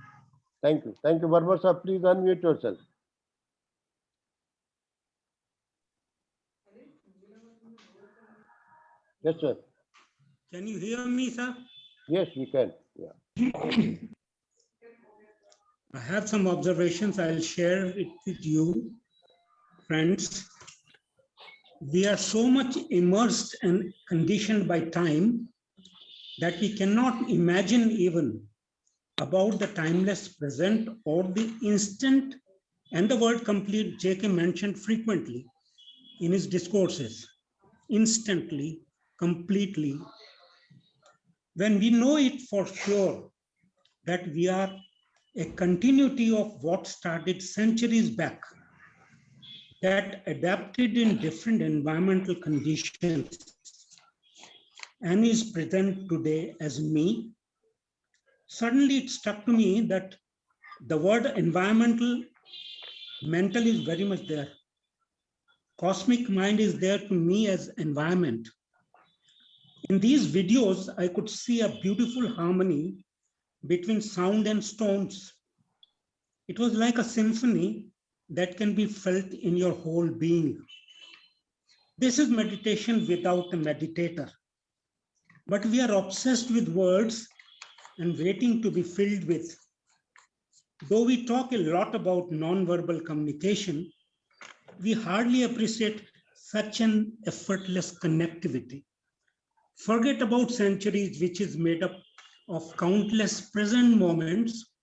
Thank you. Thank you, Verma sir. Please unmute yourself. Yes, sir. Can you hear me, sir? Yes, we can. Yeah. I have some observations. I'll share it with you, friends. We are so much immersed and conditioned by time that we cannot imagine even about the timeless present or the instant, and the word complete J.K. mentioned frequently in his discourses. Instantly, completely. When we know it for sure that we are a continuity of what started centuries back, that adapted in different environmental conditions and is present today as me, suddenly it struck to me that the word environmental, mental is very much there. Cosmic mind is there to me as environment. In these videos, I could see a beautiful harmony between sound and stones. It was like a symphony that can be felt in your whole being. This is meditation without a meditator. But we are obsessed with words and waiting to be filled with. Though we talk a lot about non-verbal communication, we hardly appreciate such an effortless connectivity. Forget about centuries, which is made up of countless present moments.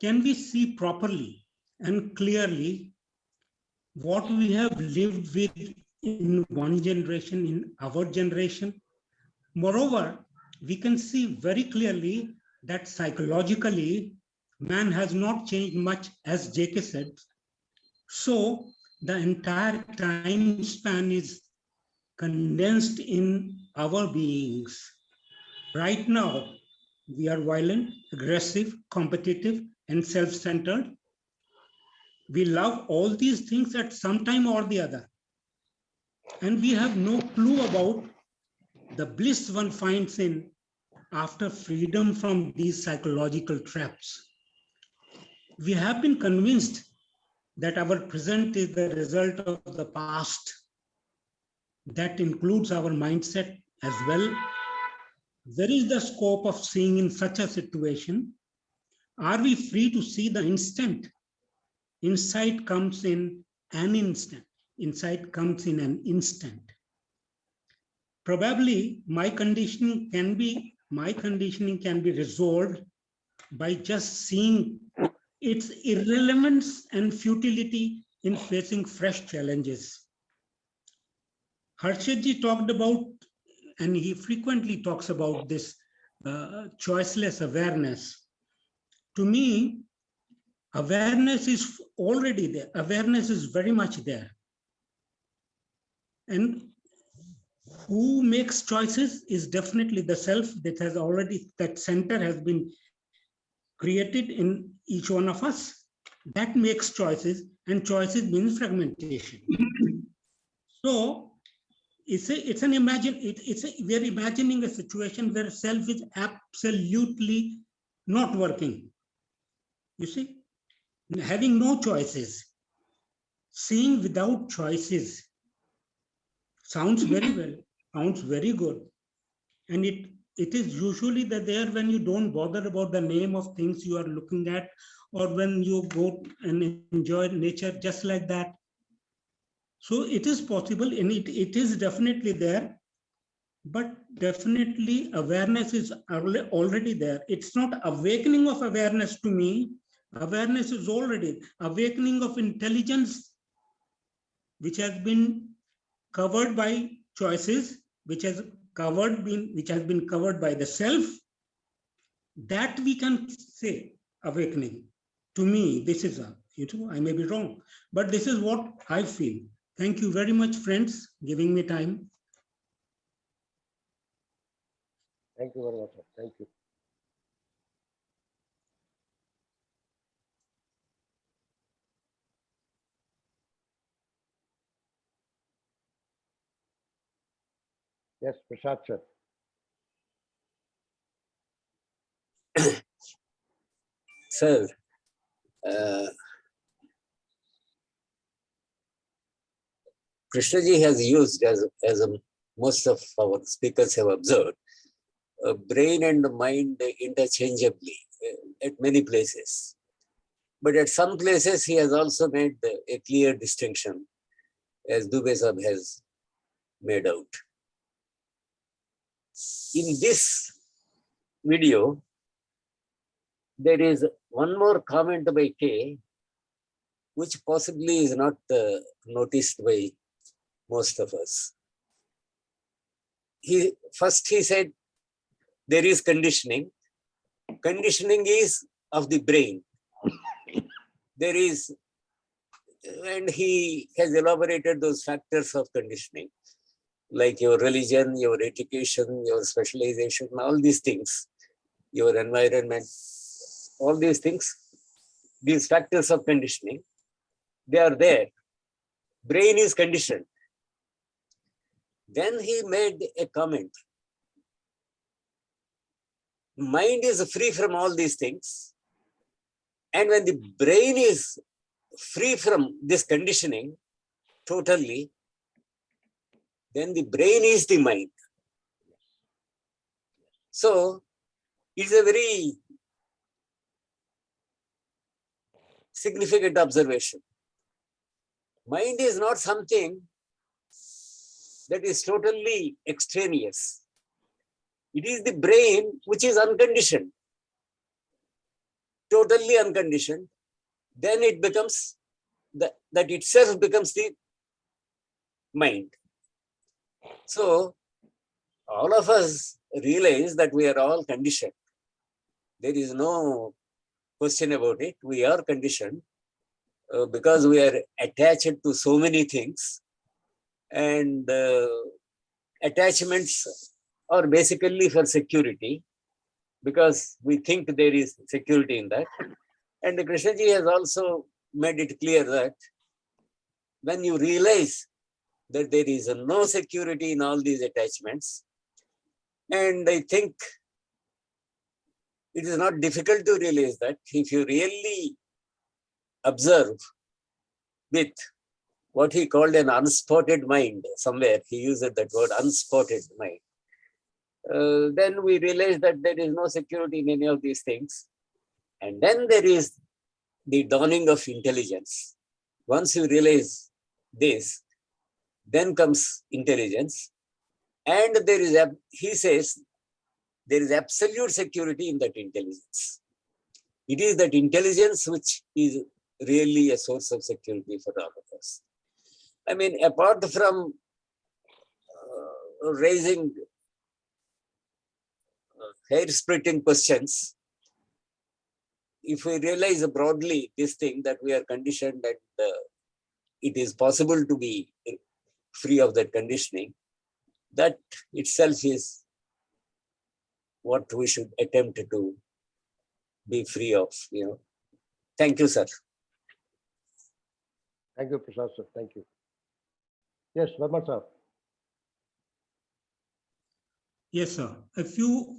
Can we see properly and clearly what we have lived with in one generation, in our generation? Moreover, we can see very clearly that psychologically, man has not changed much, as J.K. said. So the entire time span is condensed in our beings. Right now, we are violent, aggressive, competitive, and self-centered. We love all these things at some time or the other. And we have no clue about the bliss one finds in after freedom from these psychological traps. We have been convinced that our present is the result of the past. That includes our mindset as well. There is the scope of seeing in such a situation. Are we free to see the instant? Insight comes in an instant. Insight comes in an instant. Probably my conditioning can be resolved by just seeing its irrelevance and futility in facing fresh challenges. Harshadji talked about, and he frequently talks about this choiceless awareness. To me, awareness is already there. Awareness is very much there. And who makes choices is definitely the self that has already, that center has been created in each one of us. That makes choices, and choices means fragmentation. So we're imagining a situation where self is absolutely not working. You see, having no choices, seeing without choices sounds very well, sounds very good. And it is usually there when you don't bother about the name of things you are looking at, or when you go and enjoy nature just like that. So it is possible, and it is definitely there, but definitely awareness is already there. It's not awakening of awareness to me. Awareness is already awakening of intelligence, which has been covered by choices, which has been covered by the self. That we can say awakening. To me, this is I may be wrong, but this is what I feel. Thank you very much, friends, giving me time. Thank you very much, sir. Thank you. Yes, Prasad, sir. Sir, Krishnaji has used, as most of our speakers have observed, brain and mind interchangeably at many places. But at some places, he has also made a clear distinction, as Dubey Sahab has made out. In this video, there is one more comment by K, which possibly is not noticed by most of us. First he said, there is conditioning. Conditioning is of the brain. There is, and he has elaborated those factors of conditioning, like your religion, your education, your specialization, all these things, your environment, all these things, these factors of conditioning, they are there. Brain is conditioned. Then he made a comment. Mind is free from all these things. And when the brain is free from this conditioning totally, then the brain is the mind. So it's a very significant observation. Mind is not something that is totally extraneous. It is the brain which is unconditioned, totally unconditioned. Then it becomes, that itself becomes the mind. So all of us realize that we are all conditioned. There is no question about it. We are conditioned because we are attached to so many things, and attachments are basically for security, because we think there is security in that. And Krishnaji has also made it clear that when you realize that there is no security in all these attachments, and I think it is not difficult to realize that if you really observe with what he called an unspotted mind, somewhere he used that word, unspotted mind, then we realize that there is no security in any of these things. And then there is the dawning of intelligence. Once you realize this, then comes intelligence. And there is, he says, there is absolute security in that intelligence. It is that intelligence which is really a source of security for all of us. I mean, apart from raising hair-splitting questions, if we realize broadly this thing that we are conditioned, that it is possible to be free of that conditioning, that itself is what we should attempt to be free of, you know. Thank you, sir. Thank you, Prasad, sir. Thank you. Yes, Verma, sir. Yes, sir. A few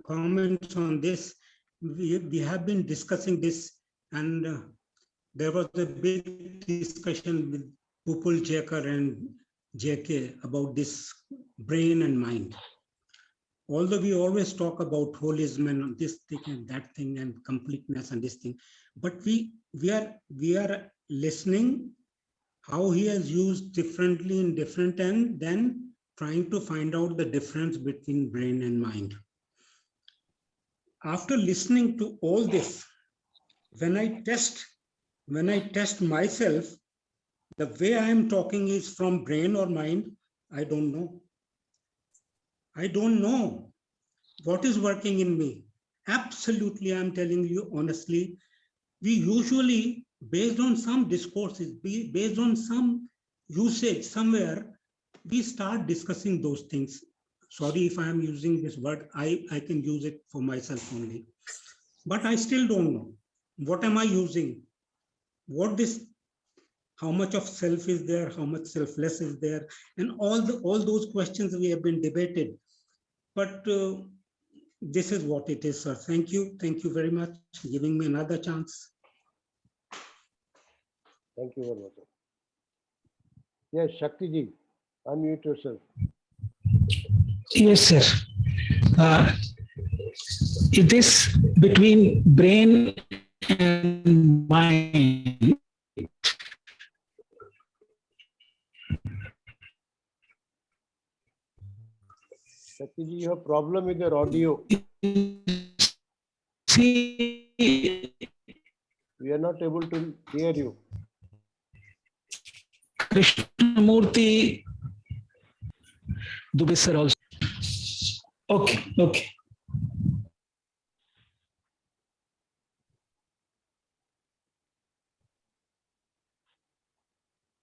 comments on this. We have been discussing this, and there was a big discussion with Upul Jekar and JK about this brain and mind. Although we always talk about holism and this thing and that thing and completeness and this thing, but we are listening how he has used differently in different, and then trying to find out the difference between brain and mind. After listening to all this, when I test myself, the way I am talking is from brain or mind, I don't know. I don't know what is working in me. Absolutely, I'm telling you honestly, we usually based on some discourses, based on some usage somewhere, we start discussing those things. Sorry if I am using this word, I can use it for myself only. But I still don't know. What am I using? What this, how much of self is there? How much selfless is there? And all those questions we have been debated. But this is what it is, sir. Thank you. Thank you very much for giving me another chance. Thank you very much. Yes, Shakti ji, unmute yourself. Yes, sir. It is between brain and mind. Shakti ji, you have problem with your audio. See, We are not able to hear you. Krishnamurti Dubey sir also. Okay.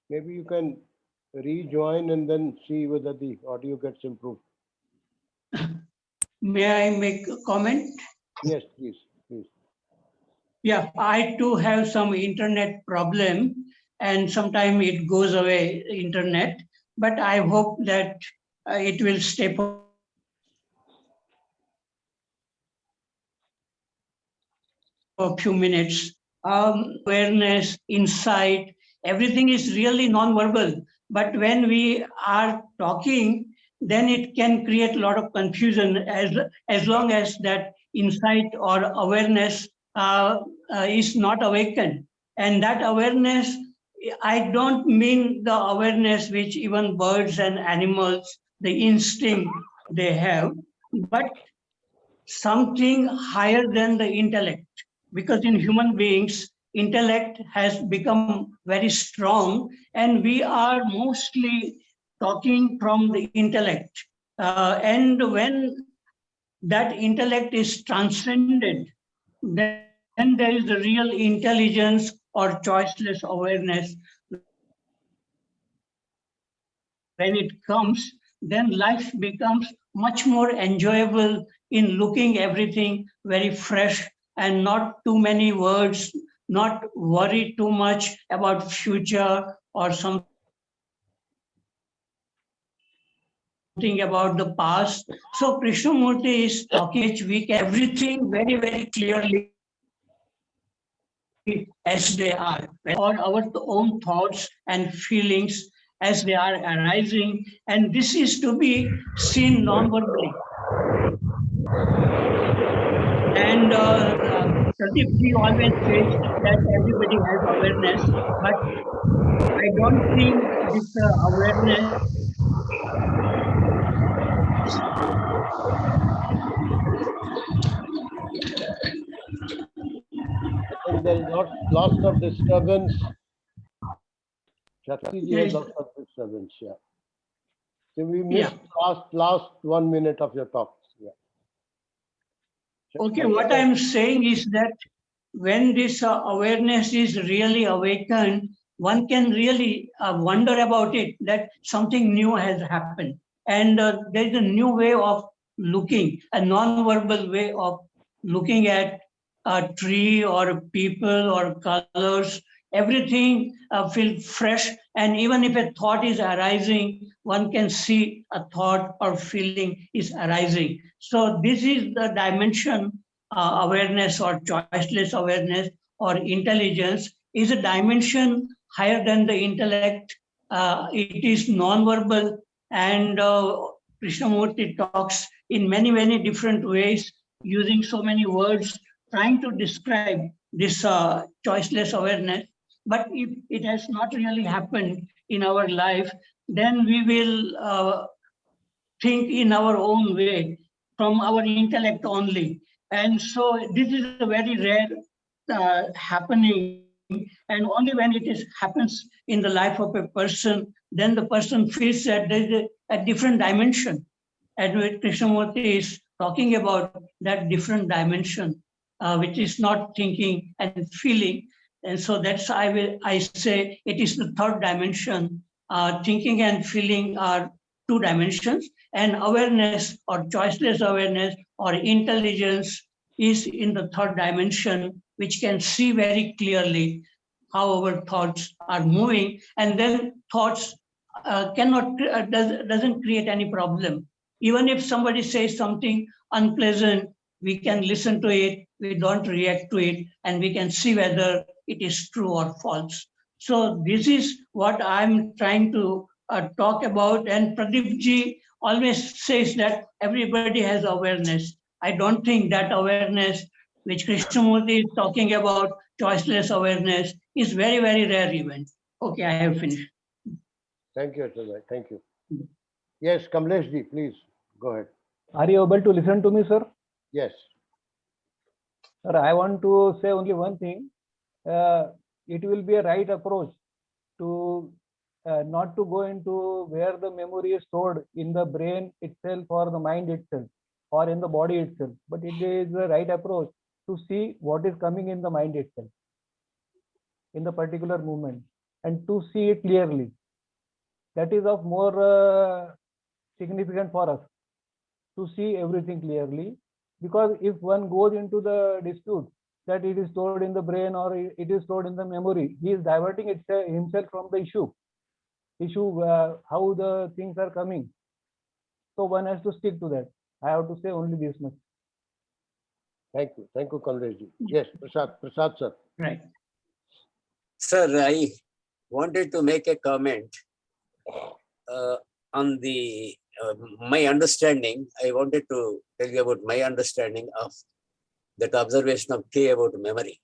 Maybe you can rejoin and then see whether the audio gets improved. May I make a comment? Yes, please. Yeah, I too have some internet problem, and sometimes it goes away, internet, but I hope that it will stay for a few minutes. Awareness, insight, everything is really non-verbal. But when we are talking, then it can create a lot of confusion as long as that insight or awareness is not awakened. And that awareness, I don't mean the awareness which even birds and animals, the instinct they have, but something higher than the intellect. Because in human beings, intellect has become very strong, and we are mostly talking from the intellect. And when that intellect is transcended, then there is the real intelligence or choiceless awareness. When it comes, then life becomes much more enjoyable in looking everything very fresh and not too many words, not worry too much about future or something about the past. So Krishnamurti is talking which we can everything very, very clearly as they are, or our own thoughts and feelings as they are arising, and this is to be seen non-verbally. And Pradeep ji always says that everybody has awareness, but I don't think this awareness I think there is lots of disturbance. Shakti ji has Yes. lots of disturbance. Yeah. So we missed last 1 minute of your talk. Yeah. Okay, what I'm saying is that when this awareness is really awakened, one can really wonder about it, that something new has happened. And there is a new way of looking, a non-verbal way of looking at a tree or people or colors. Everything feels fresh. And even if a thought is arising, one can see a thought or feeling is arising. So this is the dimension awareness or choiceless awareness or intelligence is a dimension higher than the intellect. It is non-verbal, and Krishnamurti talks in many, many different ways, using so many words, trying to describe this choiceless awareness. But if it has not really happened in our life, then we will think in our own way, from our intellect only. And so this is a very rare happening, and only when it happens in the life of a person, then the person feels that there is a different dimension. And Krishnamurti is talking about that different dimension, which is not thinking and feeling, And so that's I say it is the third dimension. Thinking and feeling are two dimensions, and awareness or choiceless awareness or intelligence is in the third dimension, which can see very clearly how our thoughts are moving, and then thoughts doesn't create any problem. Even if somebody says something unpleasant, we can listen to it, we don't react to it, and we can see whether it is true or false. So this is what I'm trying to talk about. And Pradeep ji always says that everybody has awareness. I don't think that awareness which Krishnamurti is talking about, choiceless awareness, is very, very rare event. Okay, I have finished. Thank you, Harshad. Thank you. Yes, Kamlesh ji, please go ahead. Are you able to listen to me, sir? Yes. Sir, I want to say only one thing. It will be a right approach to not to go into where the memory is stored in the brain itself or the mind itself or in the body itself, but it is the right approach to see what is coming in the mind itself in the particular movement and to see it clearly. That is of more significant for us to see everything clearly, because if one goes into the dispute that it is stored in the brain or it is stored in the memory, he is diverting himself from the issue how the things are coming. So one has to stick to that. I have to say only this much. Thank you, Kamlesh ji. Yes, Prasad sir. Right. Sir, I wanted to make a comment on the my understanding. I wanted to tell you about my understanding of that observation of K about memory.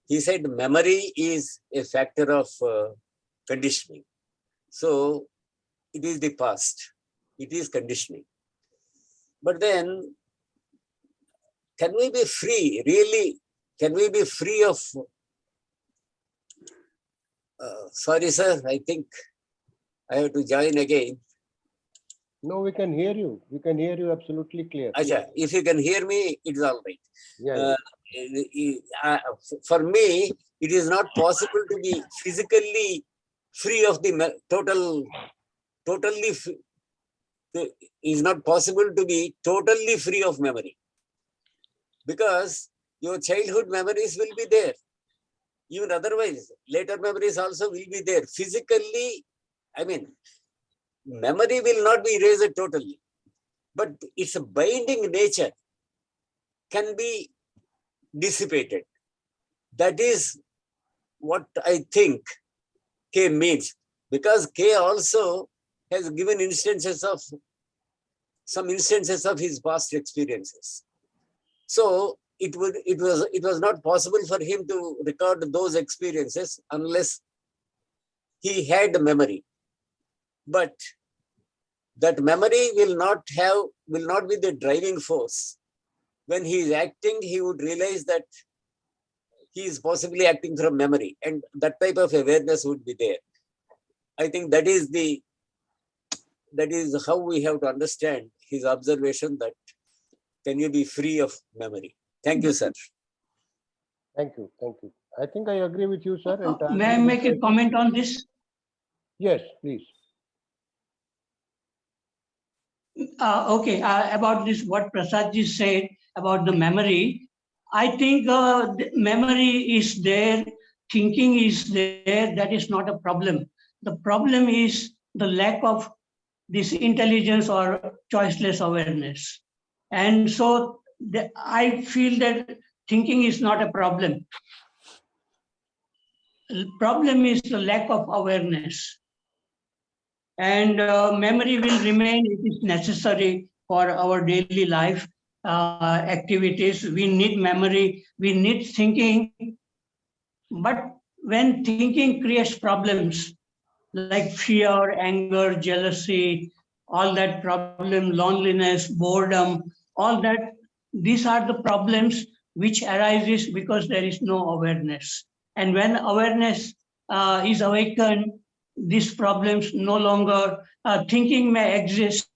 He said memory is a factor of conditioning. So it is the past. It is conditioning. But then, can we be free? Really, can we be free of? Sorry, sir. I think I have to join again. No, we can hear you. We can hear you absolutely clear. Acha, if you can hear me, it's all right. Yeah, For me, it is not possible to be physically free of the is not possible to be totally free of memory, because your childhood memories will be there. Even otherwise, later memories also will be there. Physically, I mean, memory will not be erased totally, but its binding nature can be dissipated. That is what I think K means, because K also has given some instances of his past experiences. So it was not possible for him to record those experiences unless he had memory. But that memory will not be the driving force. When he is acting, he would realize that he is possibly acting from memory, and that type of awareness would be there. I think that is how we have to understand his observation that can you be free of memory. Thank you, sir. Thank you. I think I agree with you, sir. May I make a comment on this? Yes, please. Okay, about this, what Prasad ji said about the memory, I think memory is there, thinking is there, that is not a problem. The problem is the lack of this intelligence or choiceless awareness. And so I feel that thinking is not a problem. The problem is the lack of awareness. And memory will remain, it is necessary for our daily life activities. We need memory, we need thinking. But when thinking creates problems like fear, anger, jealousy, all that problem, loneliness, boredom, all that, these are the problems which arises because there is no awareness. And when awareness is awakened, these problems no longer, thinking may exist,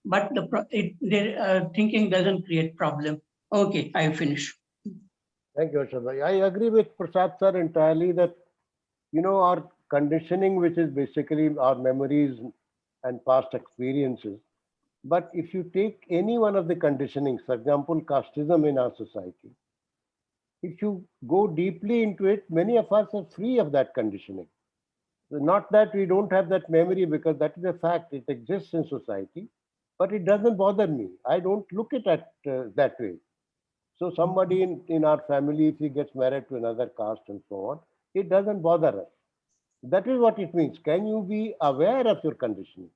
but thinking doesn't create problem. Okay, I finish. Thank you, Harshad bhai. I agree with Prasad sir entirely that, our conditioning, which is basically our memories and past experiences. But if you take any one of the conditionings, for example, casteism in our society, if you go deeply into it, many of us are free of that conditioning. Not that we don't have that memory, because that is a fact, it exists in society, but it doesn't bother me. I don't look at it that way. So somebody in our family, if he gets married to another caste and so on, it doesn't bother us. That is what it means. Can you be aware of your conditioning?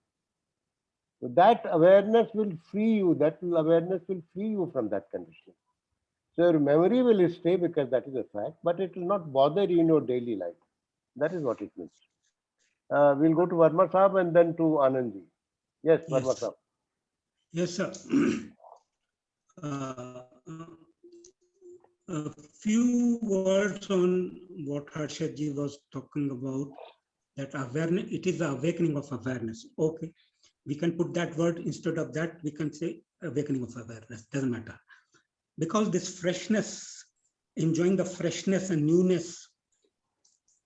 So that awareness will free you. Awareness will free you from that conditioning. So your memory will stay because that is a fact, but it will not bother you in your daily life. That is what it means. We'll go to Verma Sahab and then to Anandji. Yes, Verma Yes, Sahab. yes, sir. Uh, a few words on what Harshad ji was talking about, that awareness, it is the awakening of awareness. Okay, we can put that word instead of that, we can say awakening of awareness, doesn't matter. Because this freshness, enjoying the freshness and newness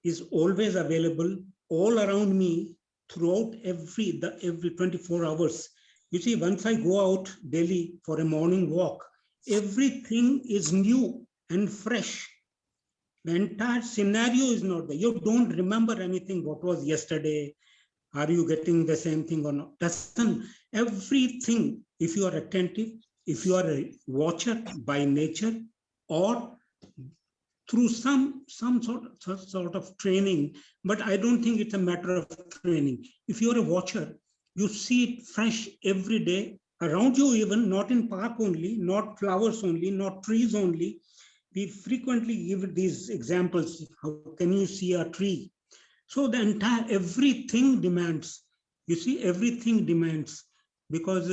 is always available all around me throughout every 24 hours. You see, once I go out daily for a morning walk, everything is new and fresh. The entire scenario is not there. You don't remember anything what was yesterday. Are you getting the same thing or not? Doesn't everything, if you are attentive, if you are a watcher by nature, or through some sort of training, but I don't think it's a matter of training. If you're a watcher, you see it fresh every day around you, even not in park only, not flowers only, not trees only. We frequently give these examples. How can you see a tree? So the entire everything demands. You see, everything demands, because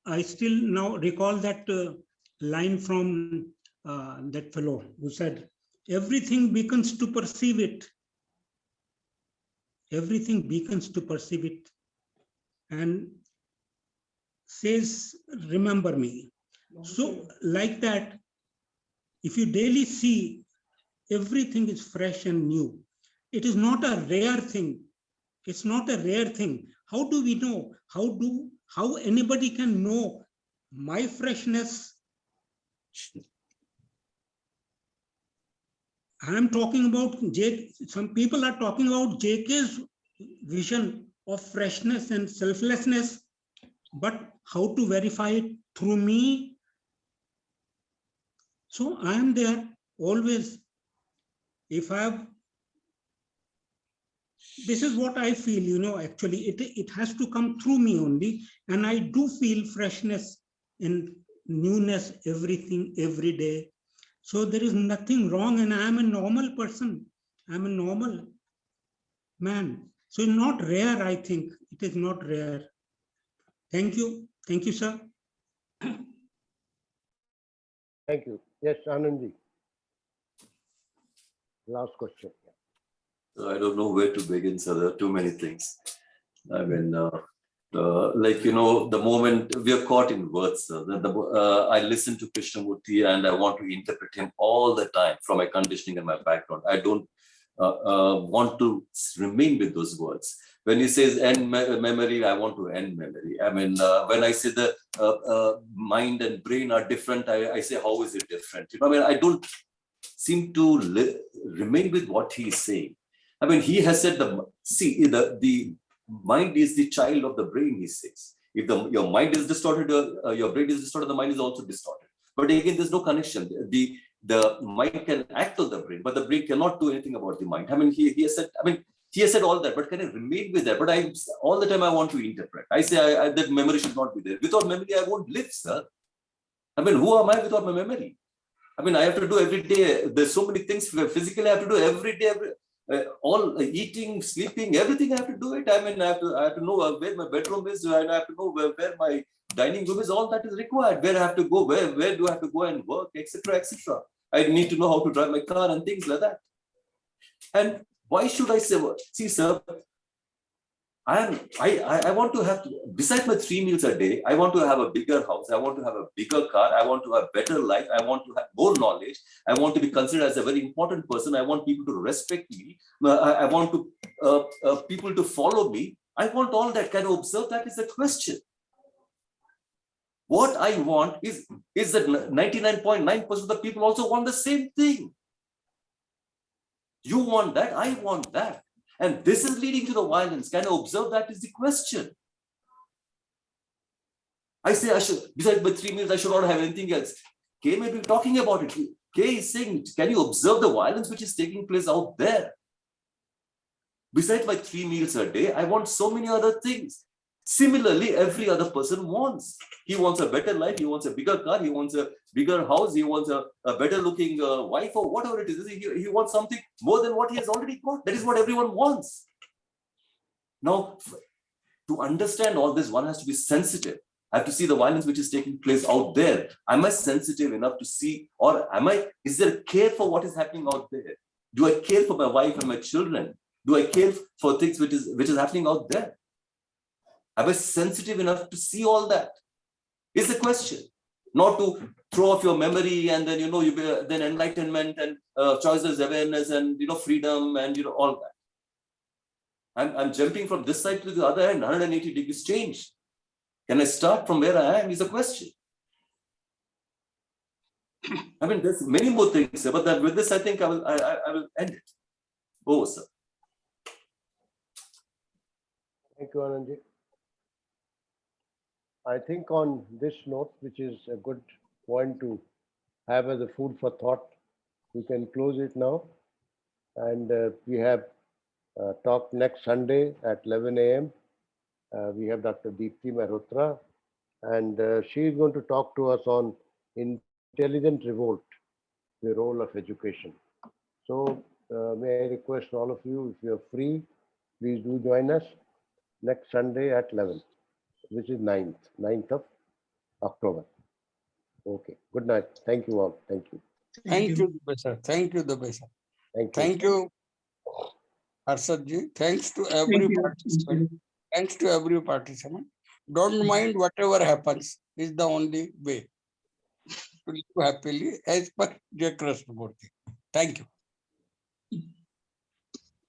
I still now recall that line from that fellow who said, everything beacons to perceive it. Everything beacons to perceive it, and says, remember me. So like that, if you daily see everything is fresh and new, it is not a rare thing. It's not a rare thing. How do we know? How anybody can know my freshness? I am talking about some people are talking about JK's vision of freshness and selflessness, but how to verify it? Through me. So I am there always. If I have, this is what I feel, actually it has to come through me only, and I do feel freshness and newness, everything, every day. So there is nothing wrong, and I am a normal person. I'm a normal man. So it's not rare, I think. It is not rare. Thank you. Thank you, sir. Thank you. Yes, Anandji. Last question. I don't know where to begin, sir. There are too many things. I mean, the moment we are caught in words, sir. I listen to Krishnamurti and I want to interpret him all the time from my conditioning and my background. I don't want to remain with those words. When he says end memory, I want to end memory. I mean, when I say the mind and brain are different, I say, how is it different? I mean, I don't seem to remain with what he is saying. I mean, he has said the mind is the child of the brain, he says. If your mind is distorted, your brain is distorted, the mind is also distorted. But again, there's no connection. The mind can act on the brain, but the brain cannot do anything about the mind. I mean, he has said all that, but can I remain with that? But all the time I want to interpret. I say that memory should not be there. Without memory, I won't live, sir. I mean, who am I without my memory? I mean, I have to do every day. There's so many things physically I have to do every day. All eating, sleeping, everything I have to do it. I mean, I have to know where my bedroom is, and I have to know where my dining room is. All that is required. Where I have to go, where do I have to go and work, etc., etc. I need to know how to drive my car and things like that. And why should I say, see, sir, I want to have, besides my 3 meals a day, I want to have a bigger house. I want to have a bigger car. I want to have better life. I want to have more knowledge. I want to be considered as a very important person. I want people to respect me. I want to people to follow me. I want all that. Can you observe? That is the question. What I want is that 99.9% of the people also want the same thing. You want that, I want that. And this is leading to the violence. Can you observe? That is the question. I say I should, besides my 3 meals, I should not have anything else. K may be talking about it. K is saying, can you observe the violence which is taking place out there? Besides my 3 meals a day, I want so many other things. Similarly, every other person wants. He wants a better life, he wants a bigger car, he wants a bigger house, he wants a better looking wife or whatever it is. He wants something more than what he has already got. That is what everyone wants. Now, to understand all this, one has to be sensitive. I have to see the violence which is taking place out there. Am I sensitive enough to see, or is there care for what is happening out there? Do I care for my wife and my children? Do I care for things which is happening out there? Am I sensitive enough to see all that? Is the question. Not to throw off your memory and then, then enlightenment and choiceless awareness and, freedom and, all that. I'm jumping from this side to the other end, 180 degrees change. Can I start from where I am is the question. I mean, there's many more things, but then with this, I think I will end it. Oh, sir. Thank you, Anandji. I think on this note, which is a good point to have as a food for thought, we can close it now. And we have talk next Sunday at 11 a.m. We have Dr. Deepti Mehrotra, and she is going to talk to us on intelligent revolt, the role of education. So may I request all of you, if you are free, please do join us next Sunday at 11, which is 9th of October. Okay. Good night. Thank you all. Thank you. Thank you, Dubey sir. Thank you, Dubey sir. Thank you. Harshad ji. Thanks to every participant. Thanks to every participant. Don't mind whatever happens is the only way to live happily as per J. Krishnamurti. Thank you.